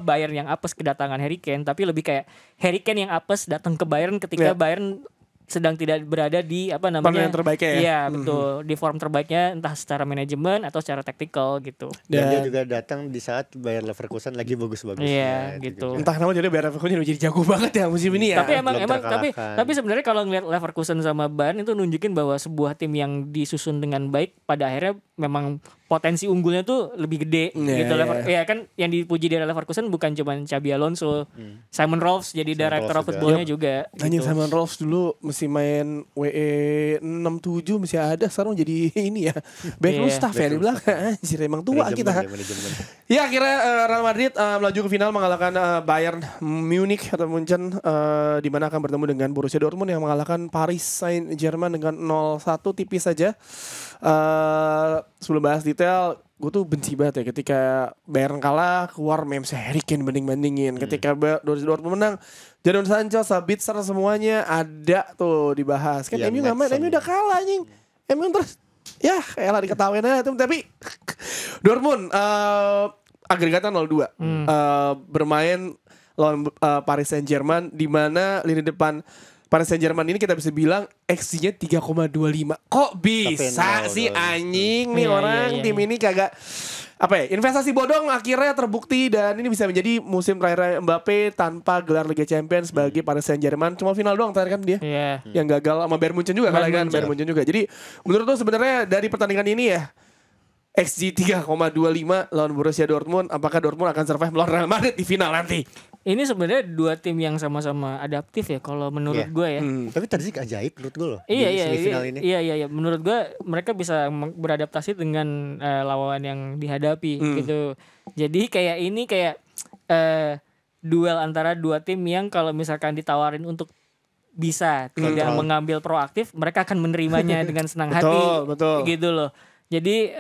Bayern yang apes kedatangan Harry Kane, tapi lebih kayak Harry Kane yang apes datang ke Bayern ketika Bayern sedang tidak berada di Form yang terbaiknya ya. Iya, betul. Di form terbaiknya entah secara manajemen atau secara taktikal gitu. Dan dia juga datang di saat Bayer Leverkusen lagi bagus-bagusnya. Iya, gitu. Entah kenapa jadi Bayern Leverkusen jadi jago banget ya musim ini ya. Tapi emang terkalahkan. tapi sebenarnya kalau ngeliat Leverkusen sama Bayern itu nunjukin bahwa sebuah tim yang disusun dengan baik pada akhirnya memang potensi unggulnya tuh lebih gede gitu. Ya kan yang dipuji dari Leverkusen bukan cuma Xabi Alonso, Simon Rolfs jadi director of footballnya juga. Anjing Gitu. Simon Rolfs dulu mesti main WE 67 masih ada, sekarang jadi ini ya backroom staff ya di belakang. Anjir emang tua kita. Manajemen. Ya akhirnya Real Madrid melaju ke final mengalahkan Bayern Munich atau Munchen, di mana akan bertemu dengan Borussia Dortmund yang mengalahkan Paris Saint-Germain dengan 0-1 tipis saja. Sebelum bahas detail, gue tuh benci banget ya ketika Bayern kalah keluar memes Harry Kane banding-bandingin. Ketika Dortmund menang, Jadon Sancho, Sabitzer semuanya ada tuh dibahas. Kan Ian MU nggak main, Maatsen. MU udah kalah anjing. MU terus ya elah diketawain aja tuh. Tapi Dortmund agregatnya 0-2. Bermain lawan Paris Saint-Germain di mana lini depan Paris Saint-Germain ini kita bisa bilang XG-nya 3,25. Kok bisa sih anjing nih orang tim ini kagak investasi bodong akhirnya terbukti, dan ini bisa menjadi musim terakhir Mbappe tanpa gelar Liga Champions bagi Paris Saint-Germain. Cuma final doang terakhir kan dia. Yang gagal sama Bayern Munchen juga kalah kan, Bayern Munchen juga. Jadi menurut lo sebenarnya dari pertandingan ini ya XG 3,25 lawan Borussia Dortmund, apakah Dortmund akan survive melawan Real Madrid di final nanti? Ini sebenarnya dua tim yang sama-sama adaptif ya kalau menurut gue ya. Tapi Terzic ajaib menurut gue loh. Iya di semifinal ini. Iya. Menurut gue mereka bisa beradaptasi dengan lawan yang dihadapi gitu. Jadi kayak ini duel antara dua tim yang kalau misalkan ditawarin untuk bisa tidak mengambil proaktif, mereka akan menerimanya dengan senang hati. Betul. Gitu loh. Jadi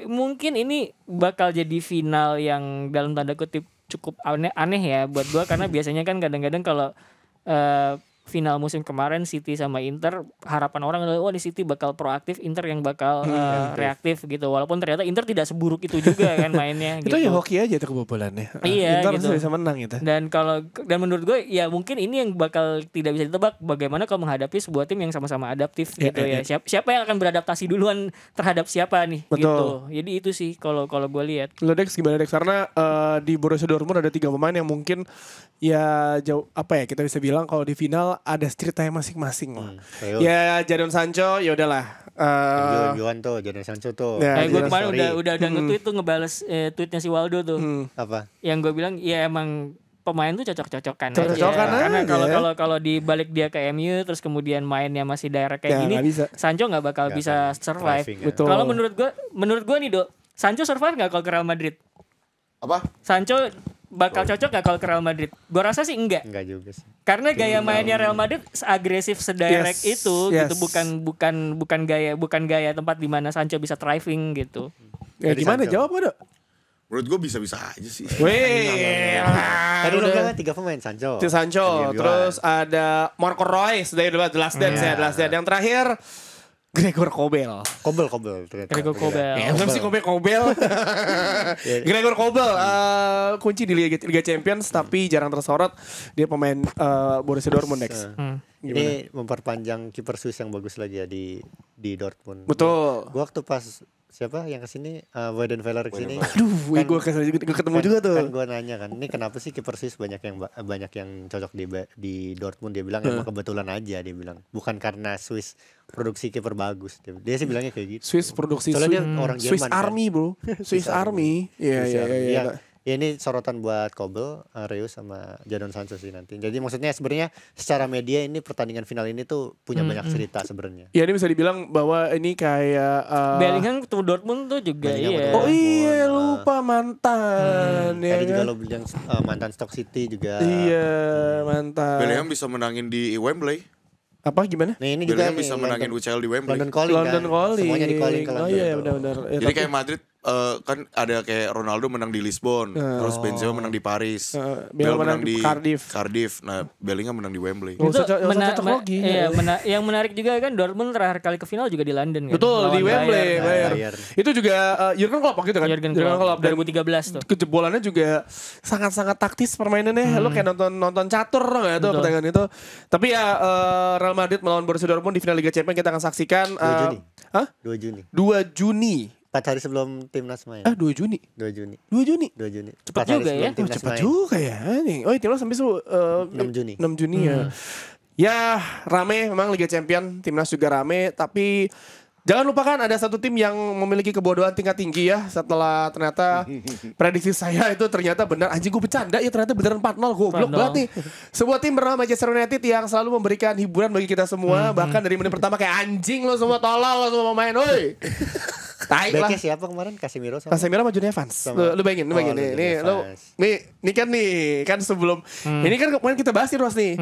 mungkin ini bakal jadi final yang dalam tanda kutip cukup aneh ya buat gua, karena biasanya kan kadang-kadang kalau final musim kemarin City sama Inter, harapan orang adalah wah di City bakal proaktif, Inter yang bakal reaktif gitu. Walaupun ternyata Inter tidak seburuk itu juga kan mainnya. Itu ya hoki aja tuh kebobolannya. Iya, Inter gitu. bisa menang gitu. Dan menurut gue ya mungkin ini yang bakal tidak bisa ditebak, bagaimana kalau menghadapi sebuah tim yang sama-sama adaptif gitu ya. Siapa yang akan beradaptasi duluan terhadap siapa nih gitu. Jadi itu sih kalau gue lihat. Lo Dex gimana Dex? Karena di Borussia Dortmund ada 3 pemain yang mungkin ya jauh kita bisa bilang kalau di final ada ceritanya masing-masing lah. Ya Jadon Sancho ya udahlah. Jadon Sancho tuh. Gue kemarin udah nge-tweet tuh, ngebales tweetnya si Waldo tuh. Apa? Yang gue bilang ya emang pemain tuh cocok-cocokan aja. Karena kalau dibalik dia ke MU terus kemudian mainnya masih direct kayak gini, Sancho nggak bakal bisa survive. Kalau menurut gue nih Dok, Sancho survive nggak kalau ke Real Madrid? Apa? Sancho bakal cocok gak kalau ke Real Madrid? Gue rasa sih enggak. Enggak juga sih. Karena gaya mainnya Real Madrid agresif sedirect itu gitu, bukan gaya tempat di mana Sancho bisa thriving gitu. Ya gimana jawab gak, Dok? Menurut gue bisa-bisa aja sih. Tadi udah bilang 3 pemain Sancho. Terus ada Marco Reus dari The Last Dance ya, The Last Dance. Yang terakhir Gregor Kobel. Gregor Kobel. MC Kobel. Gregor Kobel kunci di Liga Champions tapi jarang tersorot. Dia pemain Borussia Dortmund Dex. Ini memperpanjang kiper Swiss yang bagus lagi ya di Dortmund. Betul. Gua waktu pas siapa yang kesini Weidenfeller kesini. Aduh, gue ketemu juga tuh. Kan gue nanya kan, ini kenapa sih kiper Swiss banyak yang cocok di Dortmund? Dia bilang emang kebetulan aja, dia bilang bukan karena Swiss produksi kiper bagus. Dia sih bilangnya kayak gitu. Swiss produksi Soalnya dia orang Swiss Jerman, kan? Army bro. Swiss Army. Iya. Ya ini sorotan buat Kobel, Reus sama Jadon Sancho sih nanti. Jadi maksudnya sebenarnya secara media ini pertandingan final ini tuh punya banyak cerita sebenarnya. Ya ini bisa dibilang bahwa ini kayak Bellingham ketemu Dortmund tuh juga Bellingham iya. ketemu oh iya lupa mantan ya Tadi juga kan? lo bilang mantan Stoke City juga. Iya mantan. Bellingham bisa menangin di Wembley. Apa gimana? Nih ini juga Bellingham bisa menangin UCL di Wembley. London Calling London kan. Calling. Semuanya di calling ke Oh London. iya benar-benar. Ya, Jadi kayak Madrid kan ada kayak Ronaldo menang di Lisbon, terus Benzema menang di Paris, Bale Bale menang di Cardiff. Nah Bellingham menang di Wembley. Oh, Itu cocok lagi. iya, yang menarik juga kan Dortmund terakhir kali ke final juga di London kan. Betul di Lawan Wembley. Bayern. Bayern. Itu juga Jurgen Klopp gitu kan? Jurgen Klopp dan 2013 tuh. kejebolannya juga sangat-sangat taktis permainannya. Lo kayak nonton catur nggak itu Betul. pertandingan itu. Tapi ya Real Madrid melawan Borussia Dortmund di final Liga Champions kita akan saksikan 2 Juni. Hah? 2 Juni. 2 Juni. 4 hari sebelum timnas main. 2 Juni. 2 Juni. 2 Juni. 2 Juni. Cepet 4 hari juga sebelum ya. timnas Cepat main. juga ya nih. Oh, timnas sampai 6 Juni. 6 Juni ya. Ya, rame memang Liga Champion, timnas juga rame, tapi jangan lupakan ada satu tim yang memiliki kebodohan tingkat tinggi ya. Setelah ternyata prediksi saya itu ternyata benar. Anjing gue bercanda ya, ternyata beneran 4-0. Goblok 4-0. banget nih. Sebuah tim bernama Manchester United yang selalu memberikan hiburan bagi kita semua. Bahkan dari menit pertama kayak anjing lo semua tolol lo semua pemain. Woi. Tai lah. Backnya siapa kemarin? Casemiro sama Casemiro sama Juni Evans. Lu bayangin Oh, nih. Juni Nih, lu Evans. nih kan sebelum ini kan kemarin kita bahas nih Ros nih.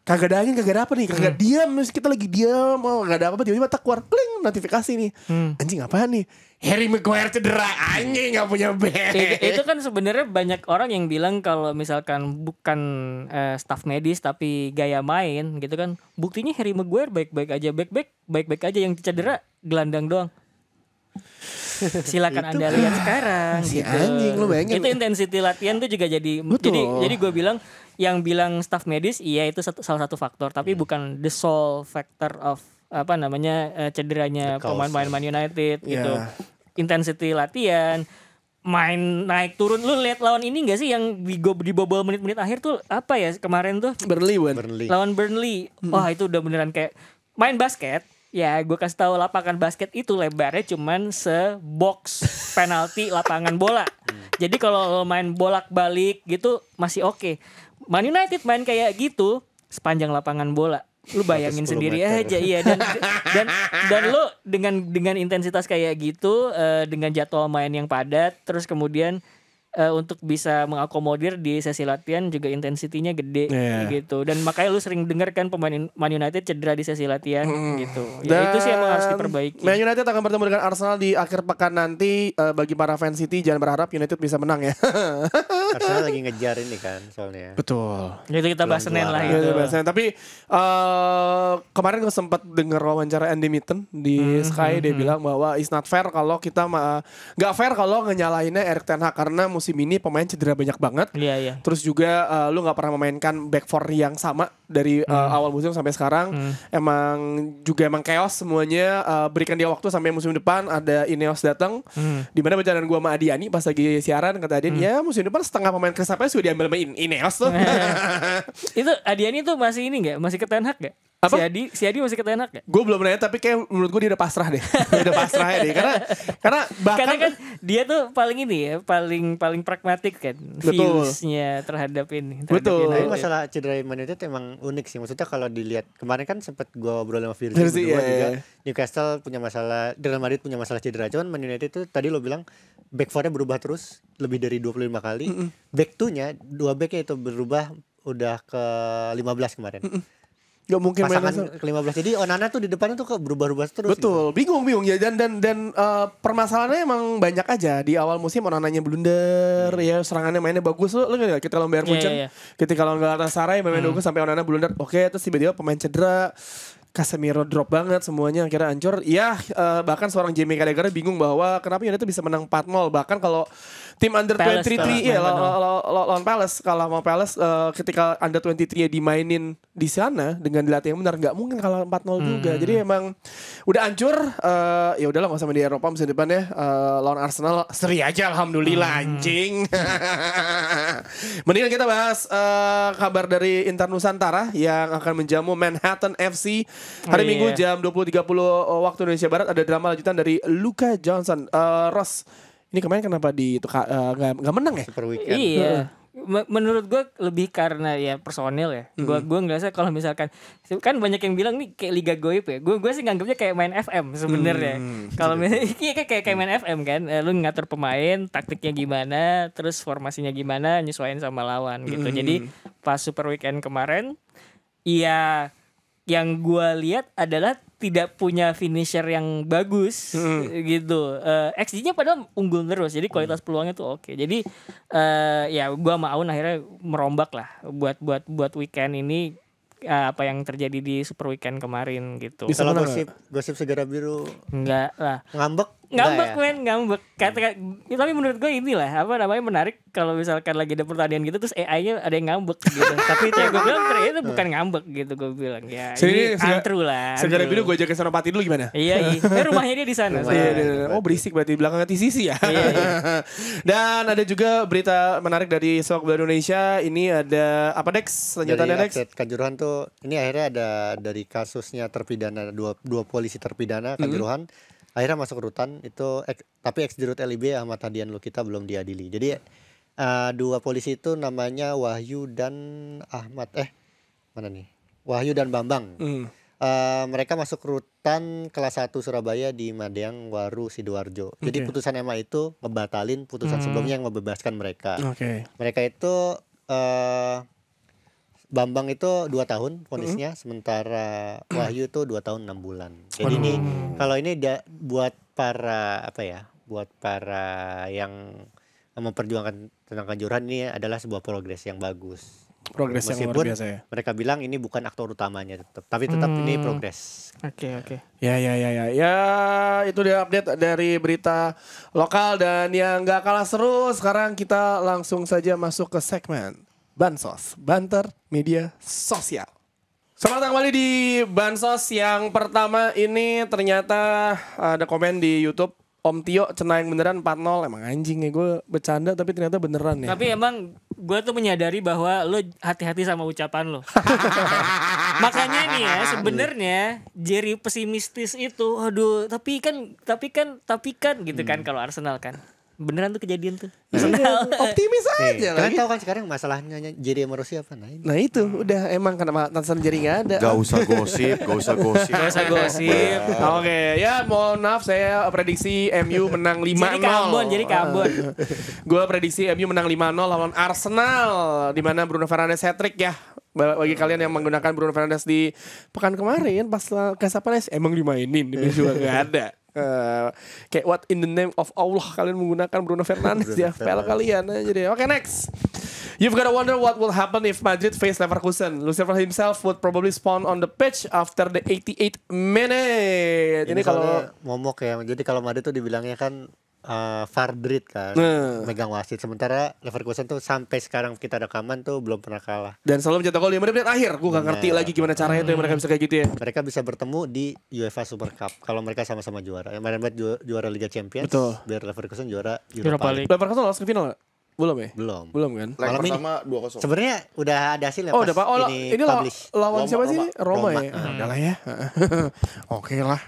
Kagak ada angin, kagak ada apa nih, kagak diam, kita lagi diam, kagak ada apa tiba-tiba tak keluar kling notifikasi nih. Anjing apaan nih? Harry Maguire cedera, anjing enggak punya back. Itu kan sebenarnya banyak orang yang bilang kalau misalkan bukan staff medis tapi gaya main gitu kan. Buktinya Harry Maguire baik-baik aja yang cedera gelandang doang. Silakan Anda lihat sekarang Si gitu. anjing, lu bayangin. Itu intensity latihan tuh juga jadi Betul. jadi gue bilang yang bilang staff medis iya itu salah satu faktor tapi bukan the sole factor of apa namanya cederanya The cause. pemain-pemain Man United gitu. Yeah. Intensity latihan main naik turun lu lihat lawan ini enggak sih yang dibobol menit-menit akhir tuh apa ya kemarin tuh Burnley. lawan Burnley. Wah itu udah beneran kayak main basket. Ya gue kasih tahu lapangan basket itu lebarnya cuman sebox penalti lapangan bola. Jadi kalau lo main bolak-balik gitu masih oke. Man United main kayak gitu sepanjang lapangan bola. Lu bayangin 110 sendiri meter. aja iya dan lu dengan intensitas kayak gitu dengan jadwal main yang padat terus kemudian untuk bisa mengakomodir di sesi latihan juga intensitinya gede gitu dan makanya lu sering denger kan pemain Man United cedera di sesi latihan gitu ya, itu sih emang harus diperbaiki. Man United akan bertemu dengan Arsenal di akhir pekan nanti. Bagi para fans City jangan berharap United bisa menang ya. Arsenal lagi ngejar ini kan soalnya. Betul. Itu kita bahas Senin lah juara. gitu. Tapi kemarin gue sempat dengar wawancara Andy Mitten di Sky. Dia bilang bahwa it's not fair kalau kita nggak fair kalau ngenyalainnya Erik ten Hag karena musim ini pemain cedera banyak banget. Iya. Terus juga lu nggak pernah memainkan back four yang sama dari awal musim sampai sekarang. Emang chaos semuanya. Berikan dia waktu sampai musim depan ada Ineos datang. Dimana bercandaan gue sama Adiani pas lagi siaran kata Adian ya musim depan setengah pemain Crystal Palace sudah diambil sama Ineos tuh. Itu Adiani tuh masih ini nggak? Masih ke Ten Hag nggak? Apa? Si Adi masih ke Ten Hag nggak? Gue belum nanya tapi kayak menurut gue dia udah pasrah deh. Udah pasrah ya deh. Karena bahkan Karena kan dia tuh paling ini ya, paling pragmatik kan Betul. views-nya terhadap ini. terhadap Betul. Tapi United. masalah cedera Man United emang unik sih. Maksudnya kalau dilihat kemarin kan sempat gue obrol sama Virzi Virzi, berdua iya, juga. iya. Newcastle punya masalah, Real Madrid punya masalah cedera. Cuman Man United itu tadi lo bilang back 4-nya berubah terus lebih dari 25 kali. Back 2-nya 2 backnya itu berubah udah ke 15 kemarin. gak mungkin main Pasangan ke 15. Jadi Onana tuh di depannya tuh kok berubah-ubah terus. betul, bingung ya dan permasalahannya emang banyak aja di awal musim Onananya blunder ya serangannya mainnya bagus lo nggak kita lawan Bayern Munchen Iya. ketika lawan Galatasaray main bagus sampai Onana blunder oke terus tiba-tiba pemain cedera Casemiro drop banget semuanya akhirnya hancur ya bahkan seorang Jamie Carragher bingung bahwa kenapa United bisa menang 4-0 bahkan kalau Tim under Palace, 23 Palace, iya main lawan Palace, kalah sama Palace ketika under 23 dimainin di sana dengan dilatih yang benar nggak mungkin kalah 4-0 juga. Jadi emang udah hancur, ya udahlah nggak usah main di Eropa musim depan ya. Lawan Arsenal seri aja alhamdulillah anjing. Mendingan kita bahas kabar dari Inter Nusantara yang akan menjamu Manhattan FC hari Minggu jam 20.30 waktu Indonesia Barat. Ada drama lanjutan dari Luka Johnson. Ross, ini kemarin kenapa nggak menang ya? Super Weekend. Iya. Menurut gue lebih karena ya personil ya. Gue ngerasa kalau misalkan kan banyak yang bilang nih kayak liga goib ya. Gue sih nganggapnya kayak main FM sebenarnya. Kalau kayak main FM kan, lu ngatur pemain, taktiknya gimana, terus formasinya gimana, nyesuaiin sama lawan gitu. Jadi pas Super Weekend kemarin, ya yang gue lihat adalah tidak punya finisher yang bagus gitu. XG-nya padahal unggul terus, jadi kualitas peluangnya tuh oke. Jadi ya gue sama Aun akhirnya merombak lah buat weekend ini apa yang terjadi di Super Weekend kemarin gitu. Kalau gosip segera biru Enggak lah. ngambek Ngambek. Tapi menurut gue inilah apa namanya menarik kalau misalkan lagi ada pertandingan gitu terus AI-nya ada yang ngambek gitu. Tapi itu gue bilang itu bukan ngambek gitu gue bilang. Ya ini antru lah. Segera biru gue jaga Senopati dulu gimana? Iya. Rumahnya dia di sana. Oh berisik berarti belakangnya TCC ya. Iya. Dan ada juga berita menarik dari sepak bola Indonesia. Ini ada apa Dex? Lanjutannya Dex. Update Kanjuruhan tuh ini akhirnya ada dari kasusnya terpidana dua polisi terpidana Kanjuruhan akhirnya masuk rutan itu tapi ex dirut LIB Ahmad Hadian Lukita belum diadili. Jadi dua polisi itu namanya Wahyu dan Ahmad mana nih? Wahyu dan Bambang. Mereka masuk rutan kelas 1 Surabaya di Madeang Waru Sidoarjo. Jadi putusan MA itu ngebatalin putusan sebelumnya yang membebaskan mereka. Mereka itu Bambang itu 2 tahun vonisnya, sementara Wahyu itu 2 tahun 6 bulan. Jadi ini kalau ini buat para yang memperjuangkan tentang Kanjuruhan ini adalah sebuah progres yang bagus. Progres yang luar biasa ya. Mereka bilang ini bukan aktor utamanya tapi tetap ini progres. Oke. Ya, itu dia update dari berita lokal dan yang nggak kalah seru. Sekarang kita langsung saja masuk ke segmen Bansos, Banter Media Sosial. Selamat datang kembali di Bansos. Yang pertama ini ternyata ada komen di YouTube. Om Tio cenayang beneran 4-0. Emang anjing ya, gue bercanda tapi ternyata beneran ya. Tapi emang gue tuh menyadari bahwa lo hati-hati sama ucapan lo. Makanya nih ya sebenarnya Jerry pesimistis itu, aduh tapi kan gitu kan kalau Arsenal kan. Beneran tuh kejadian tuh. Optimis aja lah. Kalian tahu kan sekarang masalahnya Jerry sama Rossi apa? Nah itu udah emang kenapa Nathan Jerry gak ada. Gak usah gosip. Oke, ya mohon maaf saya prediksi MU menang 5-0. Jadi Kambon. Gue prediksi MU menang 5-0 lawan Arsenal di mana Bruno Fernandes hat-trick ya. Bagi kalian yang menggunakan Bruno Fernandes di pekan kemarin pas Kasapanes emang dimainin, ini juga gak ada. Kayak what in the name of Allah kalian menggunakan Bruno Fernandes di FPL kalian aja deh. Oke, next. You've gotta wonder what will happen if Madrid face Leverkusen. Lucifer himself would probably spawn on the pitch after the 88th minute. Ini kalau momok ya. Jadi kalau Madrid tuh dibilangnya kan Fardrit kan megang wasit, sementara Leverkusen tuh sampai sekarang kita rekaman tuh belum pernah kalah dan selalu mencetak gol 5 menit akhir. Gue gak ngerti lagi gimana caranya tuh mereka bisa kayak gitu ya. Mereka bisa bertemu di UEFA Super Cup kalau mereka sama-sama juara. Yang kemarin juara Liga Champions. Betul. Biar Leverkusen juara Europa League. Leverkusen lolos ke final gak? Belum ya? Belum kan? Leg pertama 2-0. Sebenarnya udah ada hasilnya. Udah Pak. Ini lawan siapa sih? Roma ya. Udah lah ya. Oke lah.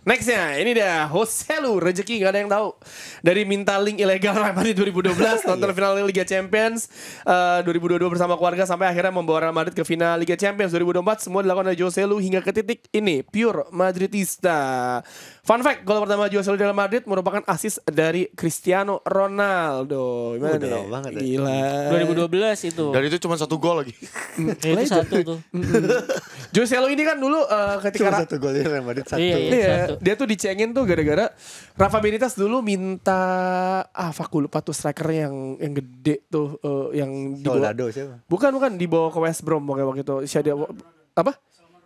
Nextnya ini dia Joselu rezeki gak ada yang tahu. Dari minta link ilegal Real Madrid 2012 nonton final Liga Champions 2022 bersama keluarga sampai akhirnya membawa Real Madrid ke final Liga Champions 2024. Semua dilakukan oleh Joselu hingga ke titik ini pure Madridista. Fun fact, gol pertama Joselu di Real Madrid merupakan assist dari Cristiano Ronaldo. Gimana nih? Lama banget ya. Gila. 2012 itu. Dan itu cuma 1 gol lagi. Itu satu tuh. Joselu ini kan dulu ketika Cuma 1 gol di Real Madrid 1. Iya. dia tuh dicengin tuh gara-gara Rafa Benitez dulu minta aku lupa tuh striker yang gede tuh yang dibawa. Soldado siapa? Bukan dibawa ke West Brom waktu itu. Siapa dia? Apa?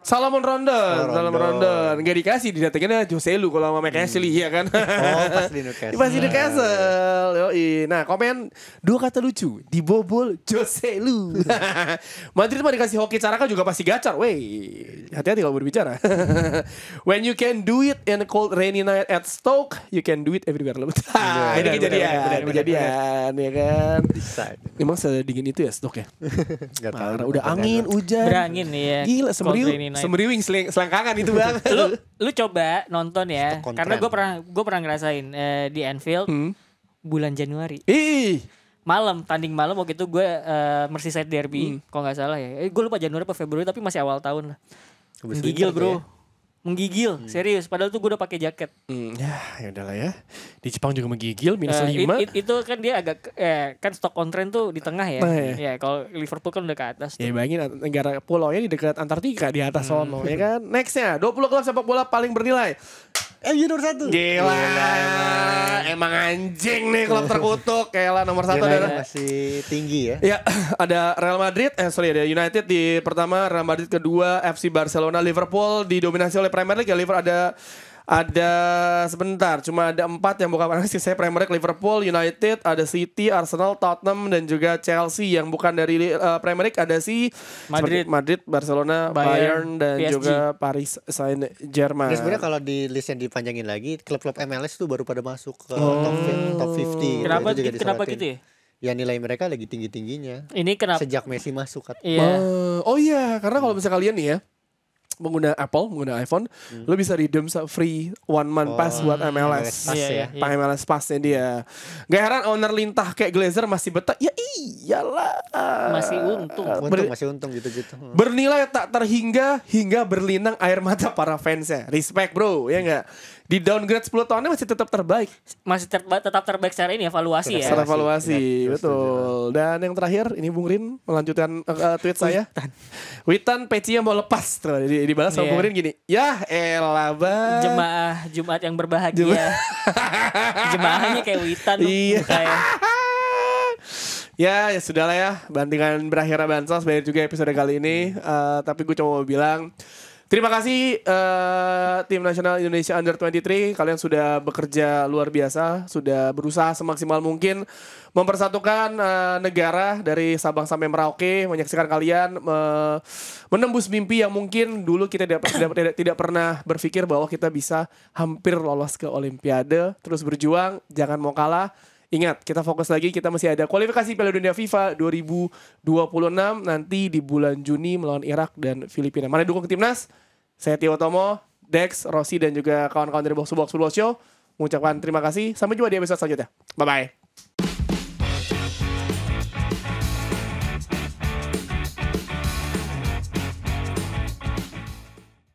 Salomon Rondon. Rondon. Gak dikasih didatengin Joselu kalau sama Mike Ashley ya kan. Oh, pas di Newcastle. Pas di Newcastle. Yoi. Nah, komen 2 kata lucu, dibobol Joselu. Madrid mah dikasih hoki Caraka juga pasti gacor. Wey, hati-hati kalau berbicara. When you can do it in a cold rainy night at Stoke, you can do it everywhere. Ini kejadian ya kan. Bisa. Emang sedingin itu ya Stoke ya? Gak tahu. Parah, udah angin, hujan. Berangin ya. Gila, Cold rainy night. semeriwing selangkangan itu bang. Lu coba nonton ya, Stock on karena trend. gue pernah ngerasain di Anfield bulan Januari. Ih, Tanding malam waktu itu gue Merseyside Derby, kalau nggak salah ya. Gue lupa Januari apa Februari tapi masih awal tahun lah. Menggigil bro, menggigil serius. Padahal tuh gue udah pakai jaket. ya udahlah ya. Di Jepang juga menggigil -5. Itu kan dia agak kan stock on trend tuh di tengah ya. Nah, ya. Ya kalau Liverpool kan udah ke atas. Ya Tuh. bayangin negara pulaunya di dekat Antartika di atas sono ya kan. Nextnya 20 klub sepak bola paling bernilai. MU nomor 1. Gila, emang anjing nih klub terkutuk. Kayak nomor 1 adalah masih tinggi ya. ya ada Real Madrid, ada United di pertama, Real Madrid kedua, FC Barcelona, Liverpool didominasi oleh Premier League ya. Liverpool ada sebentar, cuma ada 4 yang bukan analisis saya Premier League, Liverpool, United, ada City, Arsenal, Tottenham dan juga Chelsea. Yang bukan dari Premier League ada Madrid, Barcelona, Bayern dan PSG. juga Paris Saint-Germain. Nah, sebenarnya kalau di list yang dipanjangin lagi, klub-klub MLS tuh baru pada masuk ke top 50. Kenapa Itu juga kenapa disorotin. gitu ya? Ya nilai mereka lagi tinggi-tingginya. Ini kenapa? Sejak Messi masuk kan. Iya. Oh iya, karena kalau misalnya kalian nih ya pengguna Apple, pengguna iPhone, lo bisa redeem free 1 month pass buat MLS. Pass Iya, ya. iya. Pak MLS passnya dia. Gak heran owner lintah kayak Glazer masih betah. Ya iyalah. Masih untung. Masih untung gitu-gitu. Bernilai tak terhingga hingga berlinang air mata para fansnya. Respect bro, ya enggak? Di downgrade 10 tahunnya masih tetap terbaik. Masih tetap terbaik secara ini evaluasi ya. Secara evaluasi, Ya, betul. Dan yang terakhir, ini Bung Rin melanjutkan tweet saya. Witan peci yang mau lepas. Tuh, dibalas sama Iya. Bung Rin gini. Yah elah bang. Jemaah Jumat yang berbahagia. Jemaahnya kayak Witan tuh Iya. mukanya. Ya sudah lah ya. Bantingan berakhir bansos. Banyak juga episode kali ini. Tapi gue cuma mau bilang terima kasih tim nasional Indonesia Under 23. Kalian sudah bekerja luar biasa, sudah berusaha semaksimal mungkin mempersatukan negara dari Sabang sampai Merauke, menyaksikan kalian menembus mimpi yang mungkin dulu kita tidak pernah berpikir bahwa kita bisa hampir lolos ke Olimpiade. Terus berjuang, jangan mau kalah. Ingat, kita fokus lagi, kita masih ada kualifikasi Piala Dunia FIFA 2026 nanti di bulan Juni melawan Irak dan Filipina. Mari dukung timnas. Saya Tio Tomo, Dex, Rossi dan juga kawan-kawan dari Box to Box Football Show mengucapkan terima kasih. Sampai jumpa di episode selanjutnya. Bye-bye.